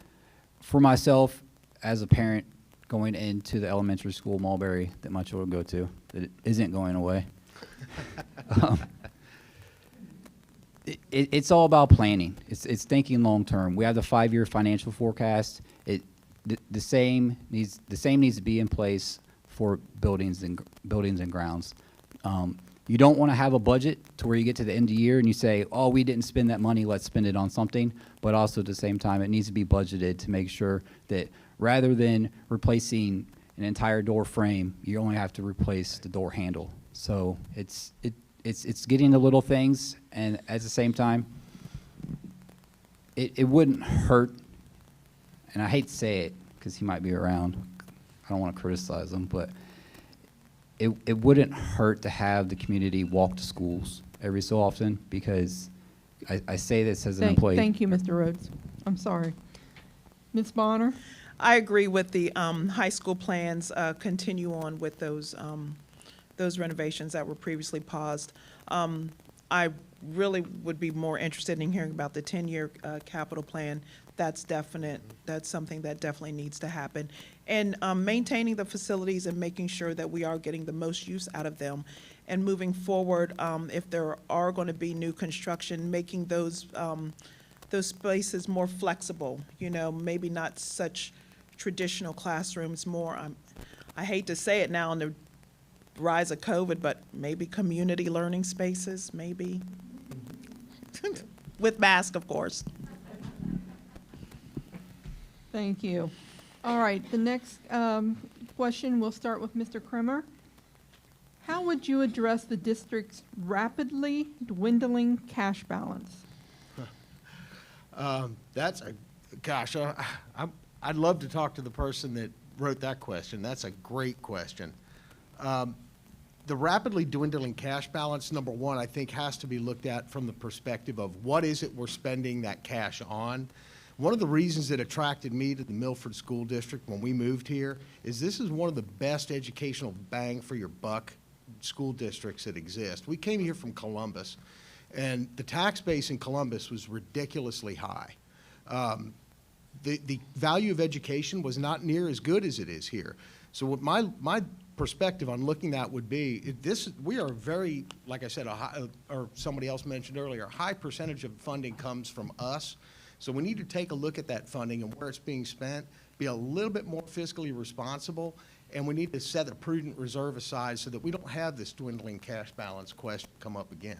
for myself, as a parent going into the elementary school Mulberry that my children go to, that it isn't going away, it's all about planning. It's thinking long term. We have the 5-year financial forecast. The same needs to be in place for buildings and grounds. You don't want to have a budget to where you get to the end of the year and you say, oh, we didn't spend that money, let's spend it on something. But also at the same time, it needs to be budgeted to make sure that rather than replacing an entire door frame, you only have to replace the door handle. So it's getting the little things, and at the same time, it wouldn't hurt, and I hate to say it because he might be around. I don't want to criticize him, but it wouldn't hurt to have the community walk to schools every so often, because I say this as an employee. Thank you, Mr. Rhodes. I'm sorry. Ms. Bonner? I agree with the high school plans, continue on with those renovations that were previously paused. I really would be more interested in hearing about the 10-year capital plan. That's something that definitely needs to happen. And maintaining the facilities and making sure that we are getting the most use out of them. And moving forward, if there are going to be new construction, making those spaces more flexible, maybe not such traditional classrooms, more, I hate to say it now in the rise of COVID, but maybe community learning spaces, maybe, with masks, of course. Thank you. All right, the next question, we'll start with Mr. Cramer. How would you address the district's rapidly dwindling cash balance? I'd love to talk to the person that wrote that question. That's a great question. The rapidly dwindling cash balance, number one, I think has to be looked at from the perspective of what is it we're spending that cash on. One of the reasons that attracted me to the Milford School District when we moved here is this is one of the best educational bang for your buck school districts that exist. We came here from Columbus, and the tax base in Columbus was ridiculously high. The value of education was not near as good as it is here. So what my perspective on looking at would be, we are very, like I said, or somebody else mentioned earlier, a high percentage of funding comes from us. So we need to take a look at that funding and where it's being spent, be a little bit more fiscally responsible, and we need to set a prudent reserve aside so that we don't have this dwindling cash balance question come up again.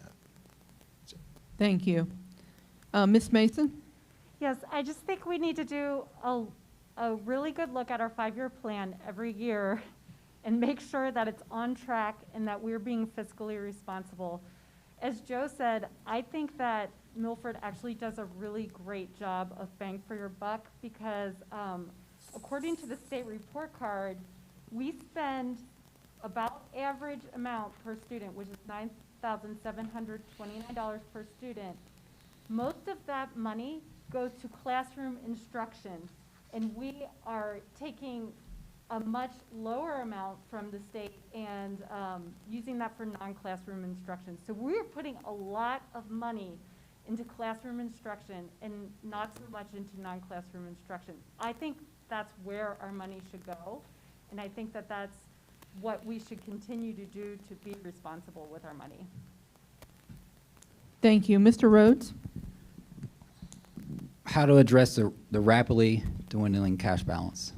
Thank you. Ms. Mason? Yes, I just think we need to do a really good look at our 5-year plan every year and make sure that it's on track and that we're being fiscally responsible. As Joe said, I think that Milford actually does a really great job of bang for your buck because according to the state report card, we spend about average amount per student, which is $9,729 per student. Most of that money goes to classroom instruction, and we are taking a much lower amount from the state and using that for non-classroom instruction. So we're putting a lot of money into classroom instruction and not so much into non-classroom instruction. I think that's where our money should go, and I think that that's what we should continue to do to be responsible with our money. Thank you. Mr. Rhodes? How to address the rapidly dwindling cash balance.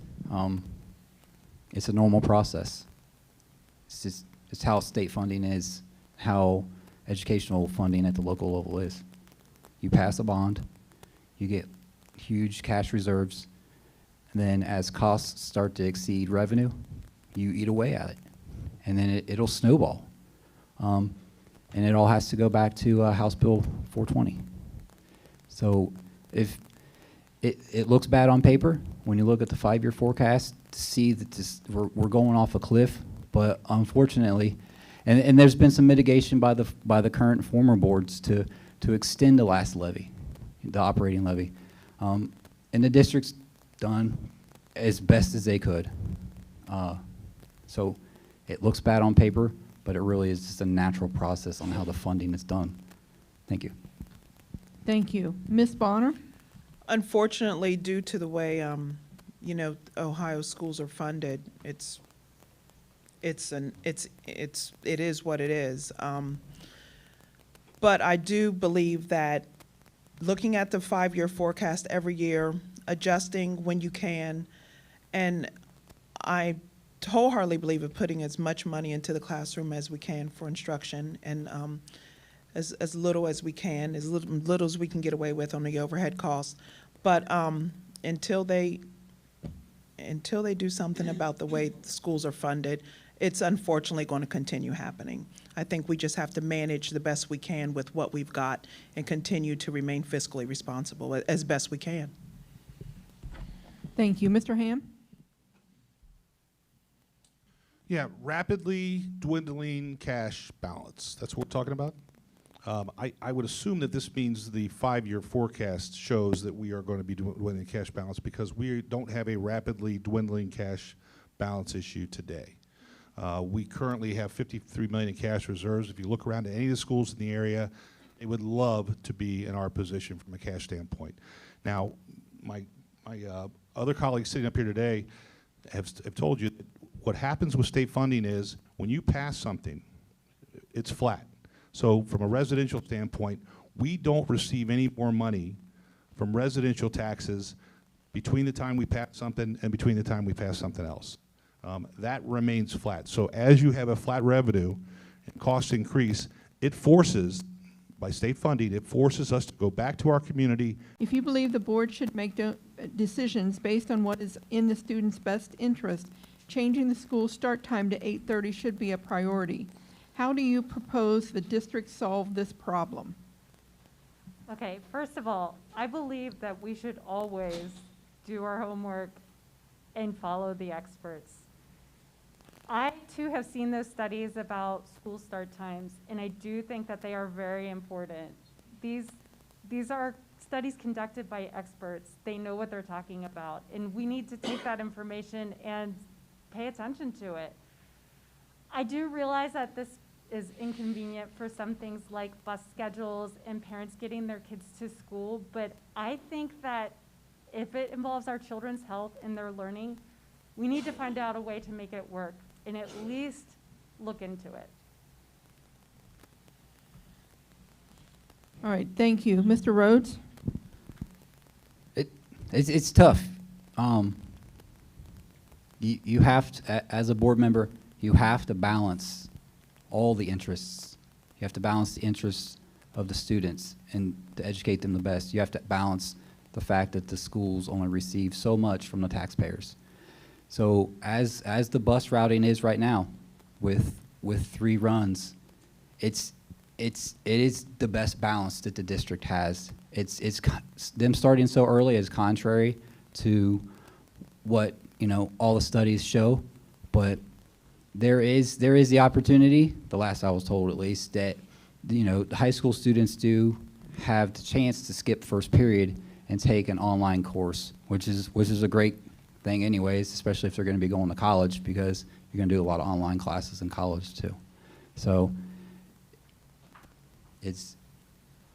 It's a normal process. It's how state funding is, how educational funding at the local level is. You pass a bond, you get huge cash reserves, And then as costs start to exceed revenue, you eat away at it. And then it'll snowball. And it all has to go back to House Bill 420. So if it looks bad on paper, when you look at the 5-year forecast, to see that we're going off a cliff, but unfortunately, and there's been some mitigation by the current and former boards to extend the last levy, the operating levy. And the district's done as best as they could. So it looks bad on paper, but it really is just a natural process on how the funding is done. Thank you. Thank you. Ms. Bonner? Unfortunately, due to the way, Ohio schools are funded, it is what it is. But I do believe that looking at the 5-year forecast every year, adjusting when you can, and I wholeheartedly believe in putting as much money into the classroom as we can for instruction, and as little as we can, as little as we can get away with on the overhead costs. But until they do something about the way the schools are funded, it's unfortunately going to continue happening. I think we just have to manage the best we can with what we've got and continue to remain fiscally responsible as best we can. Thank you. Mr. Hamm? Yeah, rapidly dwindling cash balance. That's what we're talking about. I would assume that this means the 5-year forecast shows that we are going to be dwindling cash balance, because we don't have a rapidly dwindling cash balance issue today. We currently have $53 million in cash reserves. If you look around at any of the schools in the area, they would love to be in our position from a cash standpoint. Now, my other colleagues sitting up here today have told you that what happens with state funding is when you pass something, it's flat. So from a residential standpoint, we don't receive any more money from residential taxes between the time we pass something and between the time we pass something else. That remains flat. So as you have a flat revenue and costs increase, it forces, by state funding, it forces us to go back to our community. If you believe the board should make decisions based on what is in the student's best interest, changing the school start time to 8:30 should be a priority. How do you propose the district solve this problem? Okay, first of all, I believe that we should always do our homework and follow the experts. I too have seen those studies about school start times, and I do think that they are very important. These are studies conducted by experts. They know what they're talking about, and we need to take that information and pay attention to it. I do realize that this is inconvenient for some things like bus schedules and parents getting their kids to school, but I think that if it involves our children's health and their learning, we need to find out a way to make it work and at least look into it. All right, thank you. Mr. Rhodes? It's tough. You have to, as a board member, you have to balance all the interests. You have to balance the interests of the students and to educate them the best. You have to balance the fact that the schools only receive so much from the taxpayers. So as the bus routing is right now, with 3 runs, it is the best balance that the district has. It's them starting so early is contrary to what all the studies show, but there is the opportunity, the last I was told at least, that the high school students do have the chance to skip first period and take an online course, which is a great thing anyways, especially if they're going to be going to college, because you're going to do a lot of online classes in college too. So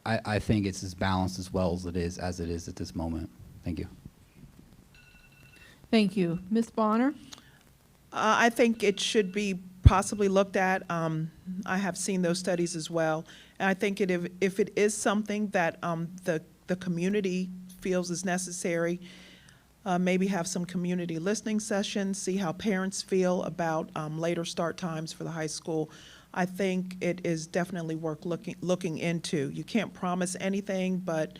I think it's as balanced as well as it is at this moment. Thank you. Thank you. Ms. Bonner? I think it should be possibly looked at. I have seen those studies as well. And I think if it is something that the community feels is necessary, maybe have some community listening sessions, see how parents feel about later start times for the high school. I think it is definitely worth looking into. You can't promise anything, but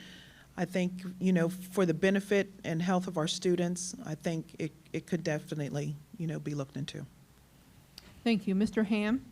I think, you know, for the benefit and health of our students, I think it could definitely, you know, be looked into. Thank you. Mr. Hamm?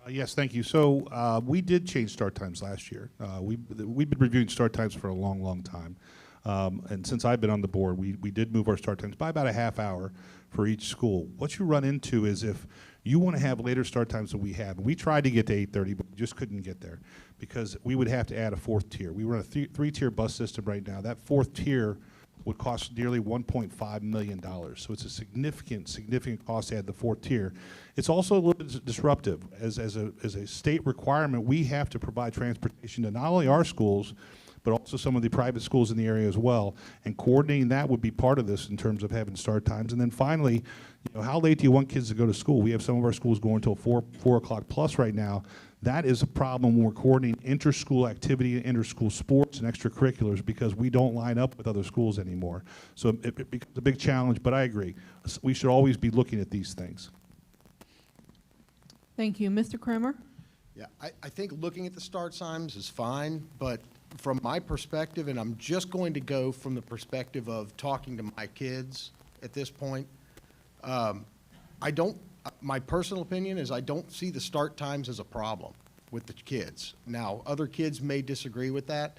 Yes, thank you. So we did change start times last year. We've been reviewing start times for a long, long time. And since I've been on the board, we did move our start times by about a half hour for each school. What you run into is if you want to have later start times than we have, and we tried to get to 8:30, but we just couldn't get there because we would have to add a fourth tier. We run a three-tier bus system right now. That fourth tier would cost nearly $1.5 million. So it's a significant cost to add the fourth tier. It's also a little bit disruptive. As a state requirement, we have to provide transportation to not only our schools, but also some of the private schools in the area as well. And coordinating that would be part of this in terms of having start times. And then finally, you know, how late do you want kids to go to school? We have some of our schools going until 4 o'clock plus right now. That is a problem when we're coordinating inter-school activity and inter-school sports and extracurriculars because we don't line up with other schools anymore. So it becomes a big challenge, but I agree. We should always be looking at these things. Thank you. Mr. Cramer? Yeah, I think looking at the start times is fine, but from my perspective, and I'm just going to go from the perspective of talking to my kids at this point, my personal opinion is I don't see the start times as a problem with the kids. Now, other kids may disagree with that.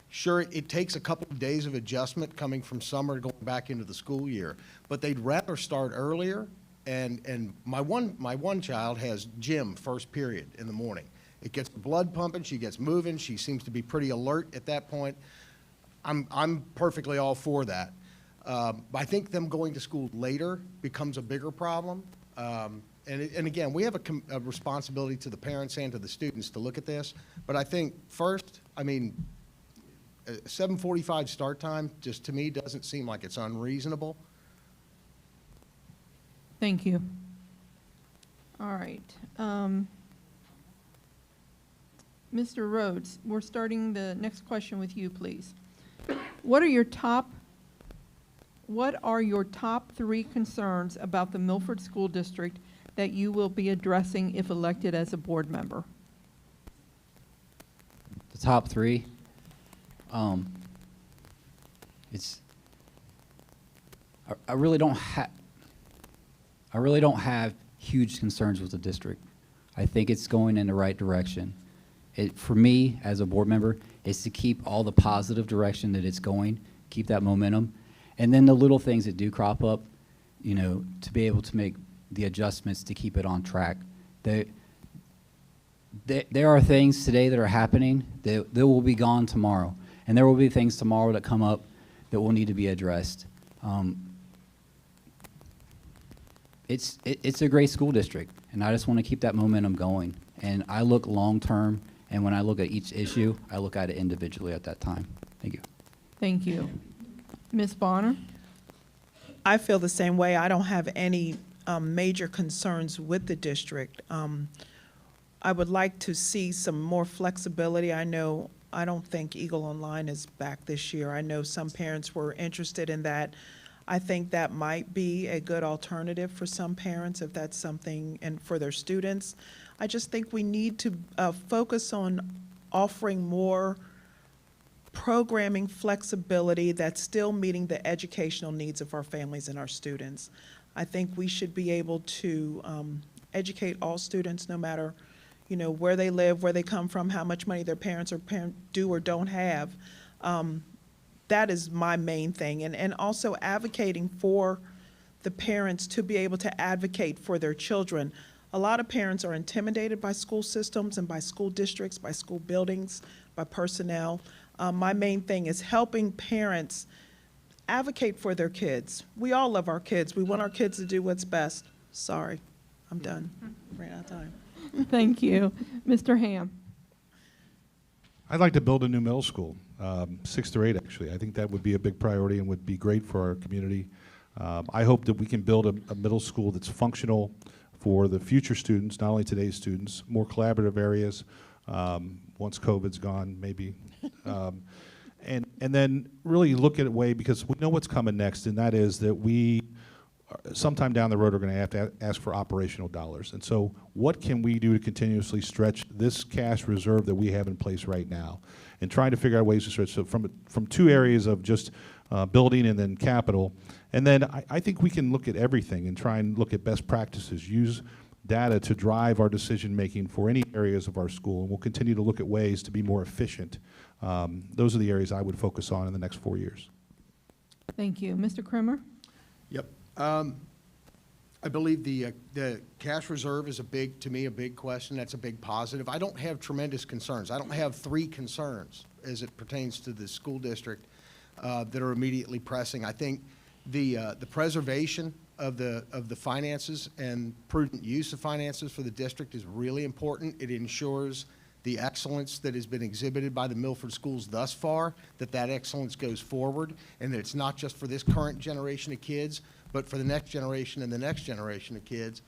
Sure, it takes a couple of days of adjustment coming from summer going back into the school year, but they'd rather start earlier. And my one child has gym first period in the morning. It gets the blood pumping, she gets moving, she seems to be pretty alert at that point. I'm perfectly all for that. I think them going to school later becomes a bigger problem. And again, we have a responsibility to the parents and to the students to look at this. But I think first, I mean, 7:45 start time just to me doesn't seem like it's unreasonable. Thank you. All right. Mr. Rhodes, we're starting the next question with you, please. What are your top 3 concerns about the Milford School District that you will be addressing if elected as a board member? The top 3, I really don't have huge concerns with the district. I think it's going in the right direction. For me, as a board member, is to keep all the positive direction that it's going, keep that momentum, and then the little things that do crop up, you know, to be able to make the adjustments to keep it on track. There are things today that are happening that will be gone tomorrow, and there will be things tomorrow that come up that will need to be addressed. It's a great school district, and I just want to keep that momentum going. And I look long term, and when I look at each issue, I look at it individually at that time. Thank you. Thank you. Ms. Bonner? I feel the same way. I don't have any major concerns with the district. I would like to see some more flexibility. I don't think Eagle Online is back this year. I know some parents were interested in that. I think that might be a good alternative for some parents if that's something, and for their students. I just think we need to focus on offering more programming flexibility that's still meeting the educational needs of our families and our students. I think we should be able to educate all students, no matter, you know, where they live, where they come from, how much money their parents do or don't have. That is my main thing. And also advocating for the parents to be able to advocate for their children. A lot of parents are intimidated by school systems and by school districts, by school buildings, by personnel. My main thing is helping parents advocate for their kids. We all love our kids. We want our kids to do what's best. Sorry, I'm done. Ran out of time. Thank you. Mr. Hamm? I'd like to build a new middle school, 6 through 8 actually. I think that would be a big priority and would be great for our community. I hope that we can build a middle school that's functional for the future students, not only today's students, more collaborative areas, once COVID's gone, maybe. And then really look at a way, because we know what's coming next, and that is that we sometime down the road are going to have to ask for operational dollars. And so what can we do to continuously stretch this cash reserve that we have in place right now? And trying to figure out ways to stretch. So from two areas of just building and then capital. And then I think we can look at everything and try and look at best practices, use data to drive our decision making for any areas of our school. And we'll continue to look at ways to be more efficient. Those are the areas I would focus on in the next 4 years. Thank you. Mr. Cramer? Yep. I believe the cash reserve is to me, a big question. That's a big positive. I don't have tremendous concerns. I don't have 3 concerns as it pertains to the school district that are immediately pressing. I think the preservation of the finances and prudent use of finances for the district is really important. It ensures the excellence that has been exhibited by the Milford schools thus far, that excellence goes forward, and that it's not just for this current generation of kids, but for the next generation and the next generation of kids.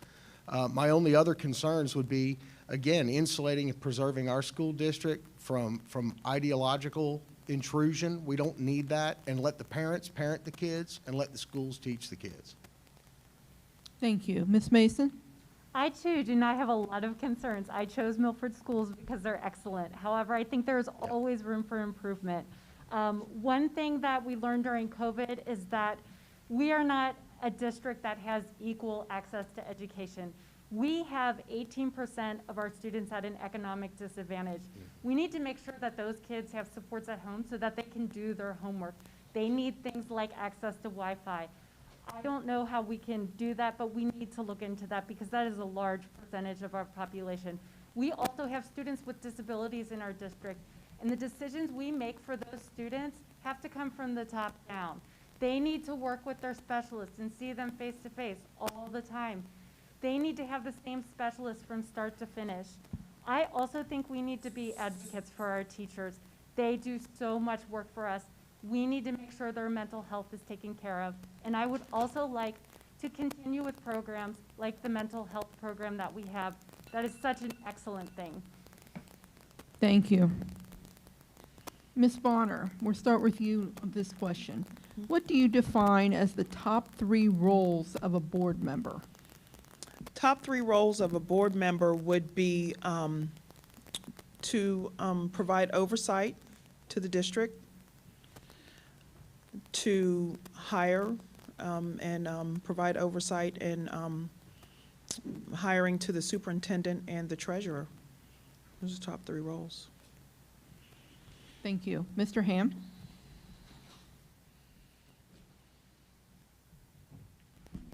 My only other concerns would be, again, insulating and preserving our school district from ideological intrusion. We don't need that, and let the parents parent the kids and let the schools teach the kids. Thank you. Ms. Mason? I too do not have a lot of concerns. I chose Milford schools because they're excellent. However, I think there's always room for improvement. One thing that we learned during COVID is that we are not a district that has equal access to education. We have 18% of our students at an economic disadvantage. We need to make sure that those kids have supports at home so that they can do their homework. They need things like access to Wi-Fi. I don't know how we can do that, but we need to look into that because that is a large percentage of our population. We also have students with disabilities in our district, and the decisions we make for those students have to come from the top down. They need to work with their specialists and see them face to face all the time. They need to have the same specialist from start to finish. I also think we need to be advocates for our teachers. They do so much work for us. We need to make sure their mental health is taken care of. And I would also like to continue with programs like the mental health program that we have. That is such an excellent thing. Thank you. Ms. Bonner, we'll start with you on this question. What do you define as the top 3 roles of a board member? Top 3 roles of a board member would be to provide oversight to the district, to hire and provide oversight and hiring to the superintendent and the treasurer. Those are the top 3 roles. Thank you. Mr. Hamm?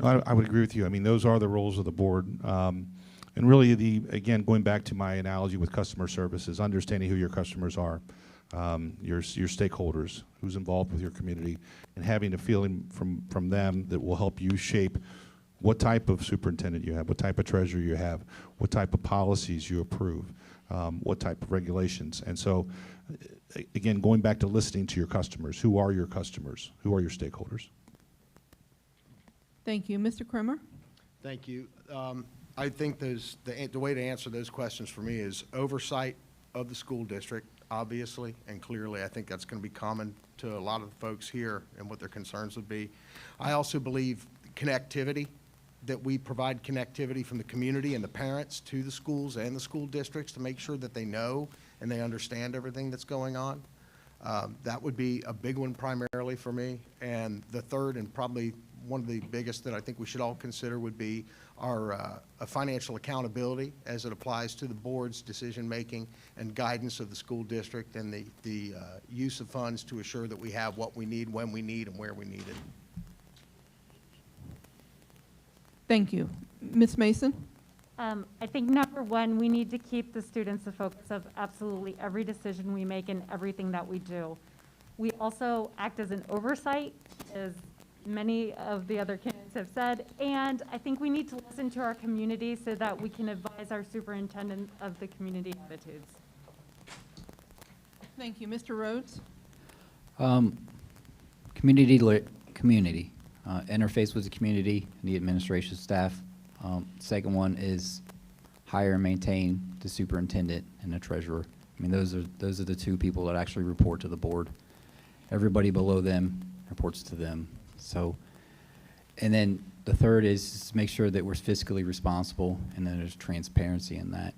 I would agree with you. I mean, those are the roles of the board. And really, again, going back to my analogy with customer services, understanding who your customers are, your stakeholders, who's involved with your community, and having a feeling from them that will help you shape what type of superintendent you have, what type of treasurer you have, what type of policies you approve, what type of regulations. And so, again, going back to listening to your customers, who are your customers? Who are your stakeholders? Thank you. Mr. Cramer? Thank you. I think the way to answer those questions for me is oversight of the school district, obviously, and clearly. I think that's going to be common to a lot of the folks here and what their concerns would be. I also believe connectivity, that we provide connectivity from the community and the parents to the schools and the school districts to make sure that they know and they understand everything that's going on. That would be a big one primarily for me. And the third, and probably one of the biggest that I think we should all consider, would be our financial accountability as it applies to the board's decision-making and guidance of the school district, and the use of funds to assure that we have what we need, when we need, and where we need it. Thank you. Ms. Mason? I think number one, we need to keep the students the focus of absolutely every decision we make and everything that we do. We also act as an oversight, as many of the other candidates have said, and I think we need to listen to our community so that we can advise our superintendent of the community attitudes. Thank you. Mr. Rhodes? Community, interface with the community and the administration staff. Second one is hire and maintain the superintendent and the treasurer. I mean, those are the 2 people that actually report to the board. Everybody below them reports to them. So, and then the third is make sure that we're fiscally responsible, and then there's transparency in that.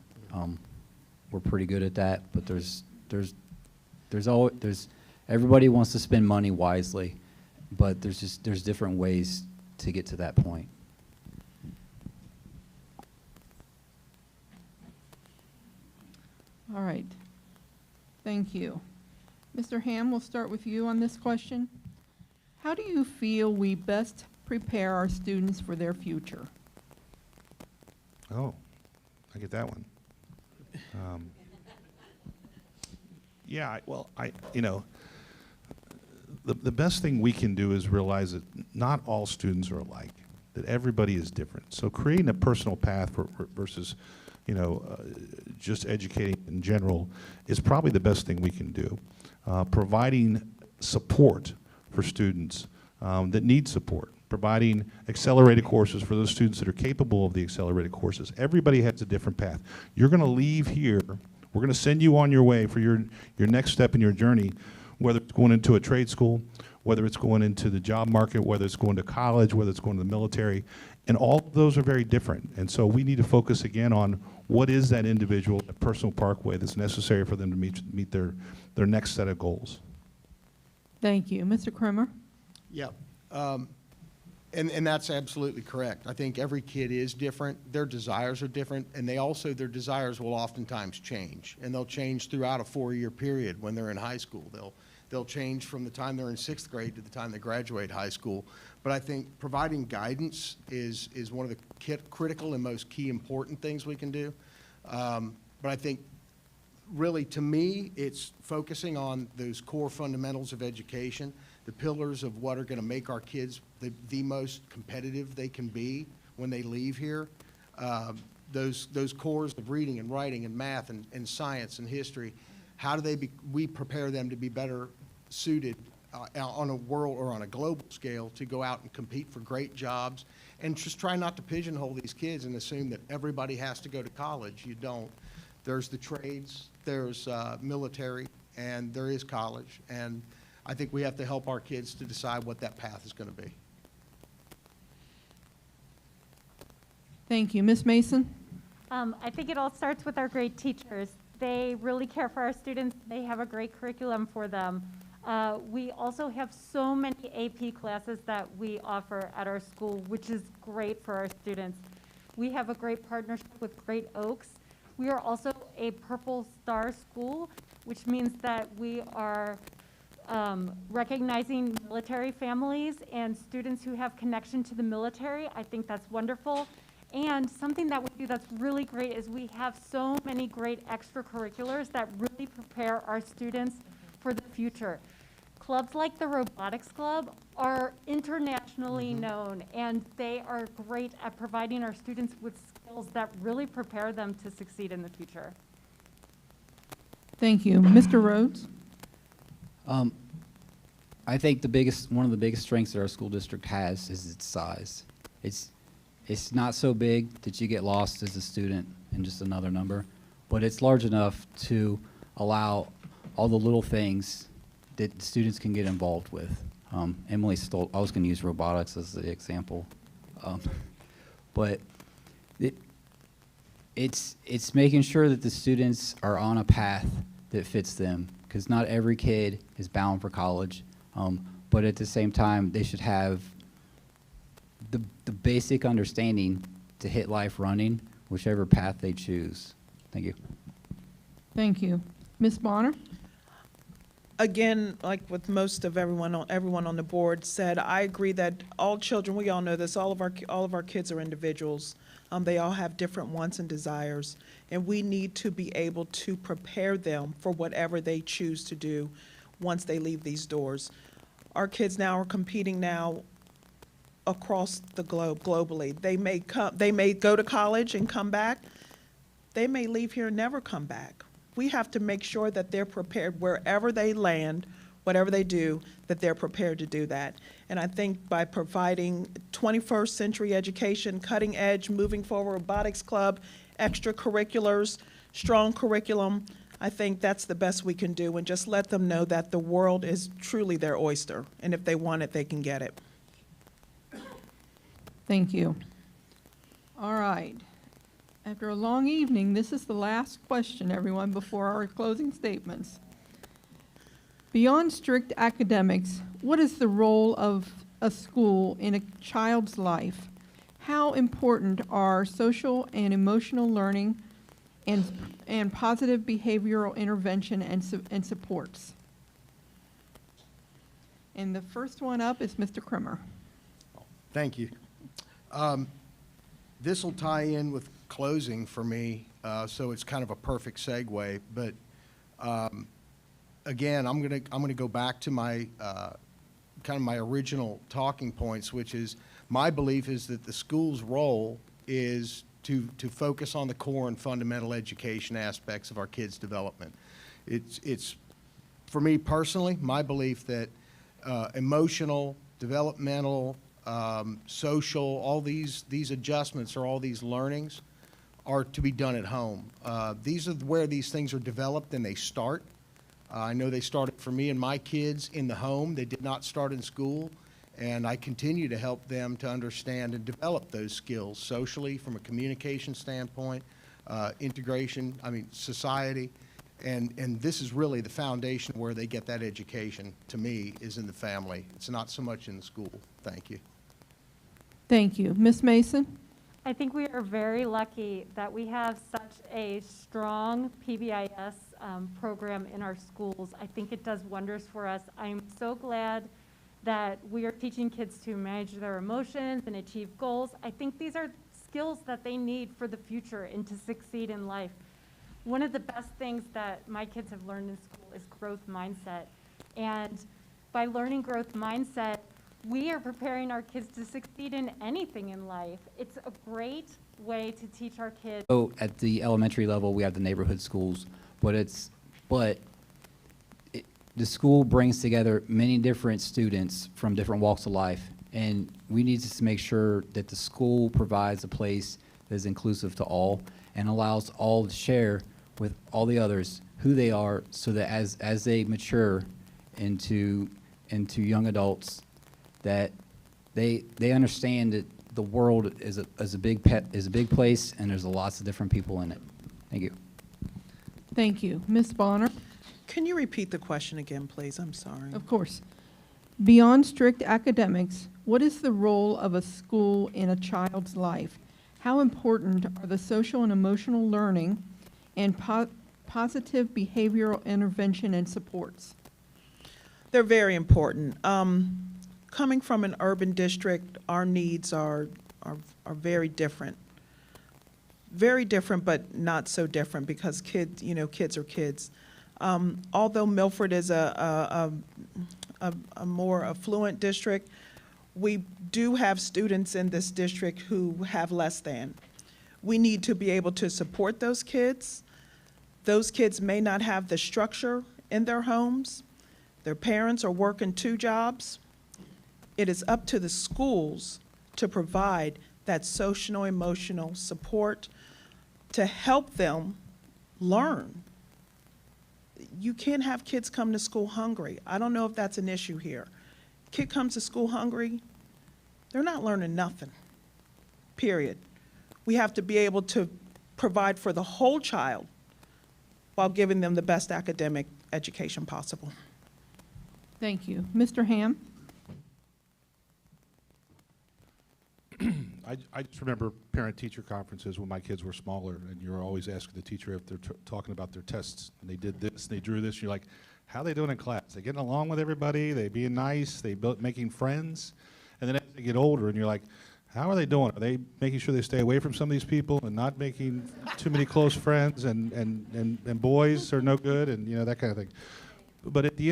We're pretty good at that, but there's everybody wants to spend money wisely, but there's different ways to get to that point. All right. Thank you. Mr. Hamm, we'll start with you on this question. How do you feel we best prepare our students for their future? Oh, I get that one. Yeah, the best thing we can do is realize that not all students are alike, that everybody is different. So creating a personal path versus, just educating in general is probably the best thing we can do. Providing support for students that need support, providing accelerated courses for those students that are capable of the accelerated courses. Everybody has a different path. You're going to leave here, we're going to send you on your way for your next step in your journey, whether it's going into a trade school, whether it's going into the job market, whether it's going to college, whether it's going to the military, and all of those are very different. And so we need to focus again on what is that individual, that personal parkway that's necessary for them to meet their next set of goals. Thank you. Mr. Cramer? Yeah, and that's absolutely correct. I think every kid is different. Their desires are different, and their desires will oftentimes change, and they'll change throughout a 4-year period when they're in high school. They'll change from the time they're in 6th grade to the time they graduate high school. But I think providing guidance is one of the critical and most key important things we can do. But I think really, to me, it's focusing on those core fundamentals of education, the pillars of what are going to make our kids the most competitive they can be when they leave here. Those cores of reading and writing and math and science and history, how do we prepare them to be better suited on a world or on a global scale to go out and compete for great jobs, and just try not to pigeonhole these kids and assume that everybody has to go to college. You don't. There's the trades, there's military, and there is college. And I think we have to help our kids to decide what that path is going to be. Thank you. Ms. Mason? I think it all starts with our great teachers. They really care for our students. They have a great curriculum for them. We also have so many AP classes that we offer at our school, which is great for our students. We have a great partnership with Great Oaks. We are also a Purple Star school, which means that we are recognizing military families and students who have connection to the military. I think that's wonderful. And something that we do that's really great is we have so many great extracurriculars that really prepare our students for the future. Clubs like the Robotics Club are internationally known, and they are great at providing our students with skills that really prepare them to succeed in the future. Thank you. Mr. Rhodes? I think one of the biggest strengths that our school district has is its size. It's not so big that you get lost as a student in just another number, but it's large enough to allow all the little things that students can get involved with. Emily stole, I was going to use robotics as the example, but it's making sure that the students are on a path that fits them, because not every kid is bound for college, but at the same time, they should have the basic understanding to hit life running, whichever path they choose. Thank you. Thank you. Ms. Bonner? Again, like with most of everyone on the board said, I agree that all children, we all know this, all of our kids are individuals. They all have different wants and desires, and we need to be able to prepare them for whatever they choose to do once they leave these doors. Our kids now are competing now across the globe, globally. They may go to college and come back. They may leave here and never come back. We have to make sure that they're prepared wherever they land, whatever they do, that they're prepared to do that. And I think by providing 21st century education, cutting edge, moving forward, robotics club, extracurriculars, strong curriculum, I think that's the best we can do, and just let them know that the world is truly their oyster, and if they want it, they can get it. Thank you. All right. After a long evening, this is the last question, everyone, before our closing statements. Beyond strict academics, what is the role of a school in a child's life? How important are social and emotional learning and positive behavioral intervention and supports? And the first one up is Mr. Cramer. Thank you. This will tie in with closing for me, so it's kind of a perfect segue. But again, I'm gonna go back to my kind of my original talking points, which is my belief is that the school's role is to focus on the core and fundamental education aspects of our kids' development. It's for me personally, my belief that emotional, developmental, social, all these adjustments or all these learnings are to be done at home. These are where these things are developed and they start. I know they started for me and my kids in the home. They did not start in school, and I continue to help them to understand and develop those skills socially from a communication standpoint, integration, society. And this is really the foundation where they get that education, to me, is in the family. It's not so much in the school. Thank you. Thank you. Ms. Mason? I think we are very lucky that we have such a strong PBIS program in our schools. I think it does wonders for us. I'm so glad that we are teaching kids to manage their emotions and achieve goals. I think these are skills that they need for the future and to succeed in life. One of the best things that my kids have learned in school is growth mindset. And by learning growth mindset, we are preparing our kids to succeed in anything in life. It's a great way to teach our kids. So at the elementary level, we have the neighborhood schools, but the school brings together many different students from different walks of life, and we need to make sure that the school provides a place that is inclusive to all and allows all to share with all the others who they are, so that as they mature into young adults, that they understand that the world is a big place, and there's lots of different people in it. Thank you. Thank you. Ms. Bonner? Can you repeat the question again, please? I'm sorry. Of course. Beyond strict academics, what is the role of a school in a child's life? How important are the social and emotional learning and positive behavioral intervention and supports? They're very important. Coming from an urban district, our needs are very different. Very different, but not so different, because kids are kids. Although Milford is a more affluent district, we do have students in this district who have less than. We need to be able to support those kids. Those kids may not have the structure in their homes. Their parents are working 2 jobs. It is up to the schools to provide that social emotional support to help them learn. You can't have kids come to school hungry. I don't know if that's an issue here. Kid comes to school hungry, they're not learning nothing, period. We have to be able to provide for the whole child while giving them the best academic education possible. Thank you. Mr. Hamm? I just remember parent-teacher conferences when my kids were smaller, and you were always asking the teacher if they're talking about their tests, and they did this, and they drew this, and you're like, how are they doing in class? They getting along with everybody? They being nice? They making friends? And then as they get older, and you're like, how are they doing? Are they making sure they stay away from some of these people and not making too many close friends, and boys are no good, and that kind of thing. But at the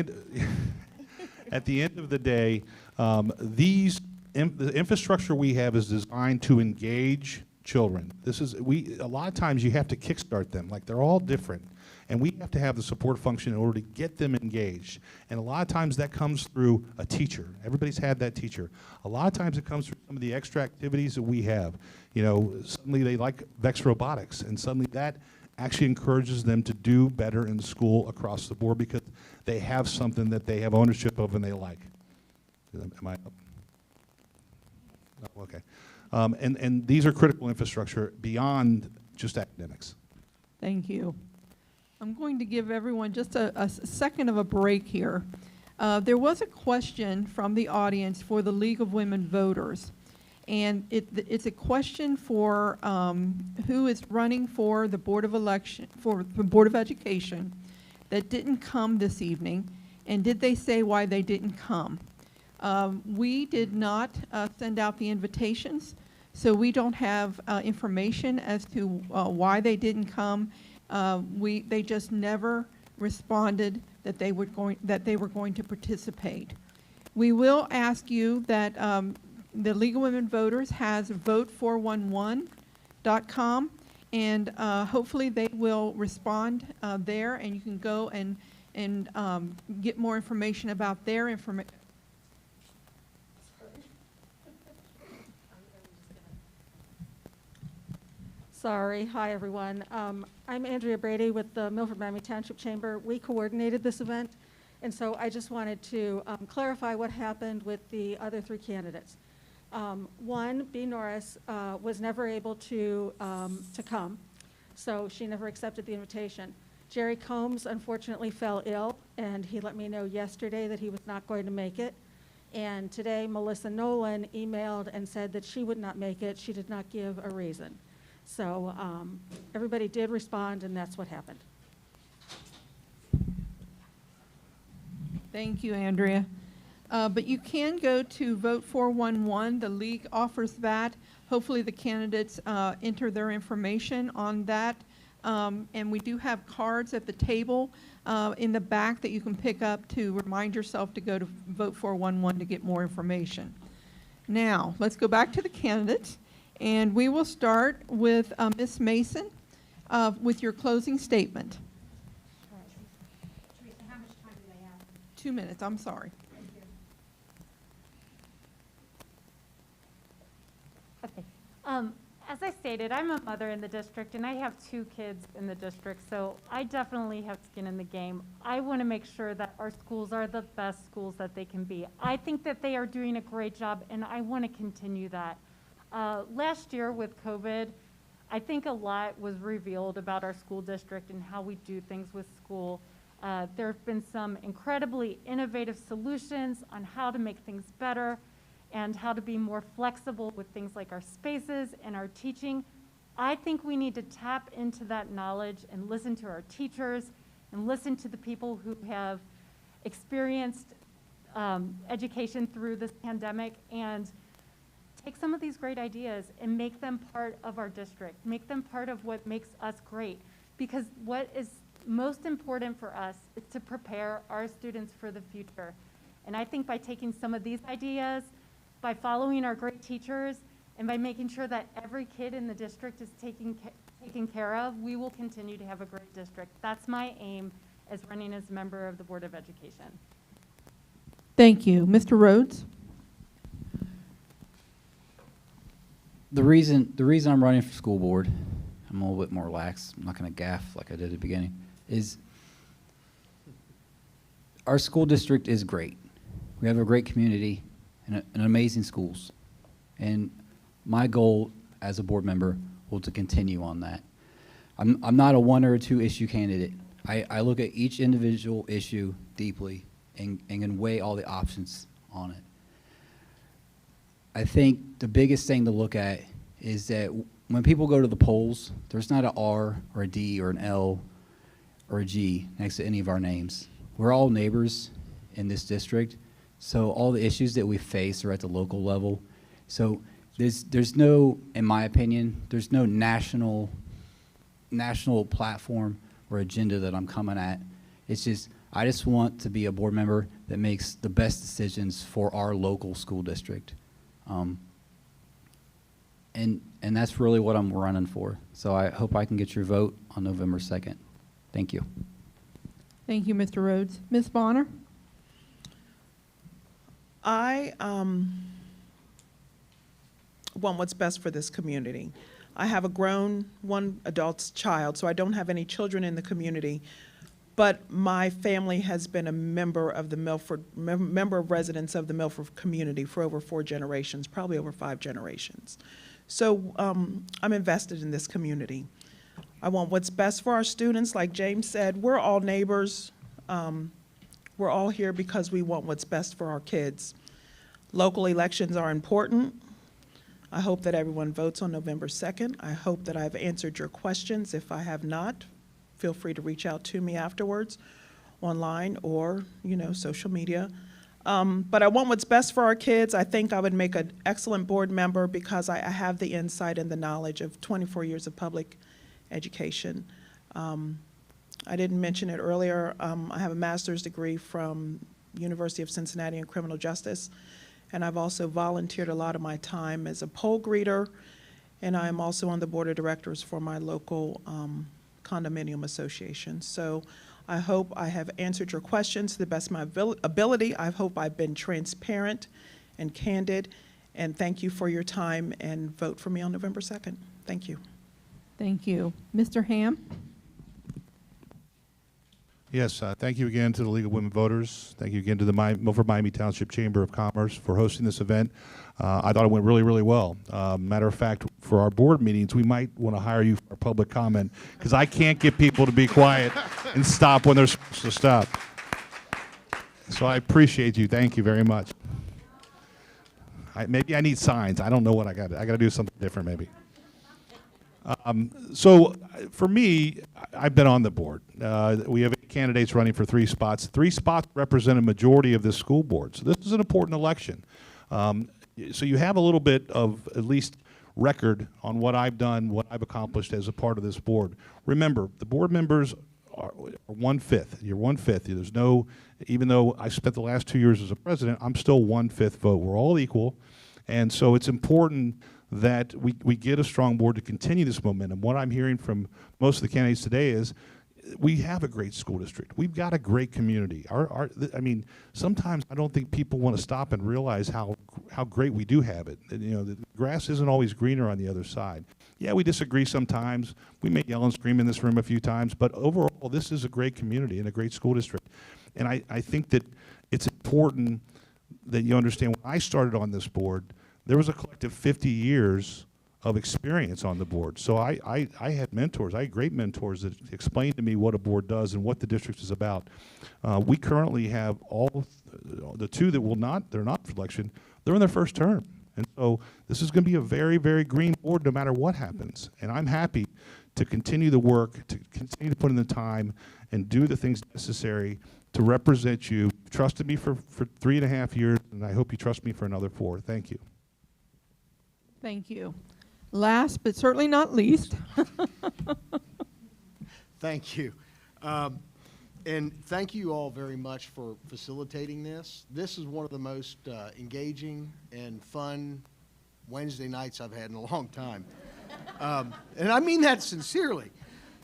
end of the day, the infrastructure we have is designed to engage children. A lot of times you have to kickstart them. Like, they're all different, and we have to have the support function in order to get them engaged. And a lot of times that comes through a teacher. Everybody's had that teacher. A lot of times it comes through some of the extra activities that we have. Suddenly they like VEX robotics, and suddenly that actually encourages them to do better in school across the board, because they have something that they have ownership of and they like. Am I up? Oh, okay. And these are critical infrastructure beyond just academics. Thank you. I'm going to give everyone just a second of a break here. There was a question from the audience for the League of Women Voters. And it's a question for who is running for the Board of Education that didn't come this evening, and did they say why they didn't come? We did not send out the invitations, so we don't have information as to why they didn't come. They just never responded that they were going to participate. We will ask you that the League of Women Voters has vote411.com, and hopefully they will respond there, and you can go and get more information about their information. Sorry. Hi, everyone. I'm Andrea Brady with the Milford Miami Township Chamber. We coordinated this event, and so I just wanted to clarify what happened with the other three candidates. One, B. Norris, was never able to come, so she never accepted the invitation. Jerry Combs unfortunately fell ill, and he let me know yesterday that he was not going to make it. And today, Melissa Nolan emailed and said that she would not make it. She did not give a reason. So everybody did respond, and that's what happened. Thank you, Andrea. But you can go to Vote411. The league offers that. Hopefully the candidates enter their information on that. And we do have cards at the table in the back that you can pick up to remind yourself to go to Vote411 to get more information. Now, let's go back to the candidates. And we will start with Ms. Mason with your closing statement. Teresa, how much time do they have? 2 minutes, I'm sorry. Thank you. Okay. As I stated, I'm a mother in the district, and I have 2 kids in the district, so I definitely have skin in the game. I want to make sure that our schools are the best schools that they can be. I think that they are doing a great job, and I want to continue that. Last year with COVID, I think a lot was revealed about our school district and how we do things with school. There have been some incredibly innovative solutions on how to make things better and how to be more flexible with things like our spaces and our teaching. I think we need to tap into that knowledge and listen to our teachers and listen to the people who have experienced education through this pandemic and take some of these great ideas and make them part of our district, make them part of what makes us great. Because what is most important for us is to prepare our students for the future. And I think by taking some of these ideas, by following our great teachers, and by making sure that every kid in the district is taken care of, we will continue to have a great district. That's my aim as running as a member of the Board of Education. Thank you. Mr. Rhodes? The reason I'm running for school board, I'm a little bit more lax, I'm not going to gaffe like I did at the beginning, is our school district is great. We have a great community and amazing schools. And my goal as a board member will to continue on that. I'm not a 1 or a 2 issue candidate. I look at each individual issue deeply and can weigh all the options on it. I think the biggest thing to look at is that when people go to the polls, there's not an R or a D or an L or a G next to any of our names. We're all neighbors in this district, so all the issues that we face are at the local level. So there's no, in my opinion, there's no national platform or agenda that I'm coming at. It's just, I just want to be a board member that makes the best decisions for our local school district. And that's really what I'm running for. So I hope I can get your vote on November 2nd. Thank you. Thank you, Mr. Rhodes. Ms. Bonner? I want what's best for this community. I have a grown, 1 adult child, so I don't have any children in the community. but my family has been a member of the Milford, member of residents of the Milford community for over 4 generations, probably over 5 generations. So I'm invested in this community. I want what's best for our students. Like James said, we're all neighbors. We're all here because we want what's best for our kids. Local elections are important. I hope that everyone votes on November 2nd. I hope that I've answered your questions. If I have not, feel free to reach out to me afterwards, online or, social media. But I want what's best for our kids. I think I would make an excellent board member because I have the insight and the knowledge of 24 years of public education. I didn't mention it earlier. I have a master's degree from University of Cincinnati in criminal justice, and I've also volunteered a lot of my time as a poll greeter, and I'm also on the board of directors for my local condominium association. So I hope I have answered your questions to the best of my ability. I hope I've been transparent and candid, and thank you for your time, and vote for me on November 2nd. Thank you. Thank you. Mr. Hamm? Yes, thank you again to the League of Women Voters. Thank you again to the Milford Miami Township Chamber of Commerce for hosting this event. I thought it went really, really well. Matter of fact, for our board meetings, we might want to hire you for public comment because I can't get people to be quiet and stop when they're supposed to stop. So I appreciate you. Thank you very much. Maybe I need signs. I don't know what I got. I got to do something different maybe. So for me, I've been on the board. We have 8 candidates running for 3 spots. 3 spots represent a majority of this school board. So this is an important election. So you have a little bit of at least record on what I've done, what I've accomplished as a part of this board. Remember, the board members are 1/5. You're 1/5. There's no, even though I spent the last 2 years as a president, I'm still 1/5 vote. We're all equal. And so it's important that we get a strong board to continue this momentum. What I'm hearing from most of the candidates today is we have a great school district. We've got a great community. I mean, sometimes I don't think people want to stop and realize how great we do have it. And, the grass isn't always greener on the other side. Yeah, we disagree sometimes. We may yell and scream in this room a few times, but overall, this is a great community and a great school district. And I think that it's important that you understand when I started on this board, there was a collective 50 years of experience on the board. So I had mentors. I had great mentors that explained to me what a board does and what the district is about. We currently have all the 2 that they're not for election, they're in their first term. And so this is going to be a very, very green board no matter what happens. And I'm happy to continue the work, to continue to put in the time and do the things necessary to represent you. You've trusted me for 3.5 years, and I hope you trust me for another 4. Thank you. Thank you. Last but certainly not least. Thank you. And thank you all very much for facilitating this. This is one of the most engaging and fun Wednesday nights I've had in a long time. And I mean that sincerely.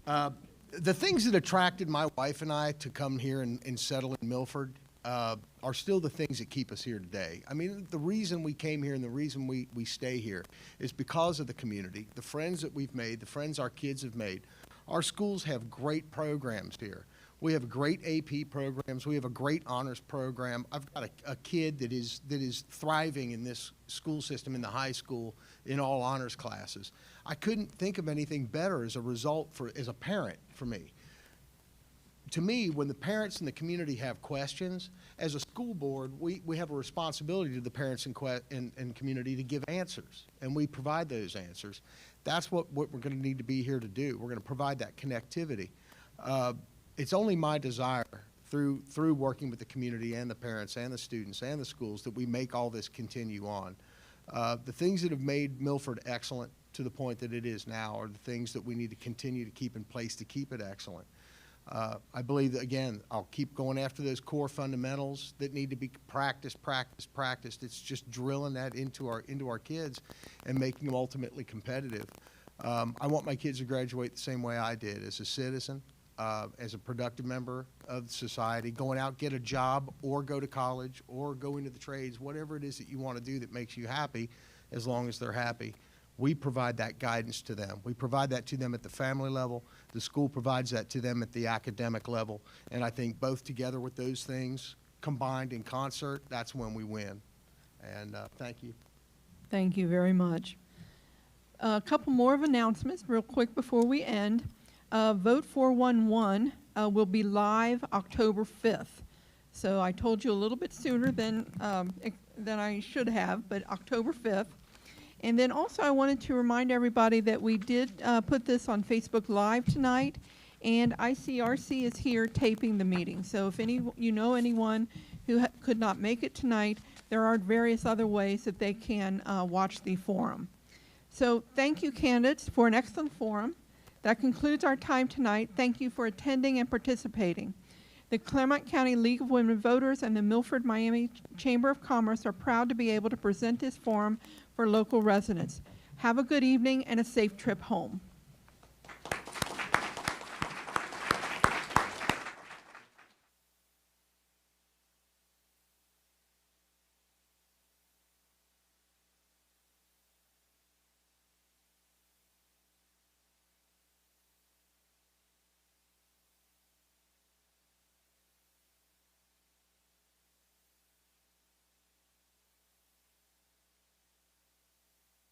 The things that attracted my wife and I to come here and settle in Milford are still the things that keep us here today. I mean, the reason we came here and the reason we stay here is because of the community, the friends that we've made, the friends our kids have made. Our schools have great programs here. We have great AP programs. We have a great honors program. I've got a kid that is thriving in this school system in the high school in all honors classes. I couldn't think of anything better as a result as a parent for me. To me, when the parents in the community have questions, as a school board, we have a responsibility to the parents and community to give answers, and we provide those answers. That's what we're going to need to be here to do. We're going to provide that connectivity. It's only my desire through working with the community and the parents and the students and the schools that we make all this continue on. The things that have made Milford excellent to the point that it is now are the things that we need to continue to keep in place to keep it excellent. I believe that, again, I'll keep going after those core fundamentals that need to be practiced. It's just drilling that into our kids and making them ultimately competitive. I want my kids to graduate the same way I did, as a citizen, as a productive member of society, going out, get a job, or go to college, or go into the trades, whatever it is that you want to do that makes you happy, as long as they're happy. We provide that guidance to them. We provide that to them at the family level. The school provides that to them at the academic level. And I think both together with those things, combined in concert, that's when we win. And thank you. Thank you very much. A couple more of announcements real quick before we end. Vote 411 will be live October 5th. So I told you a little bit sooner than I should have, but October 5th. And then also I wanted to remind everybody that we did put this on Facebook Live tonight, and ICRC is here taping the meeting. So if you know anyone who could not make it tonight, there are various other ways that they can watch the forum. So thank you, candidates, for an excellent forum. That concludes our time tonight. Thank you for attending and participating. The Claremont County League of Women Voters and the Milford Miami Chamber of Commerce are proud to be able to present this forum for local residents. Have a good evening and a safe trip home.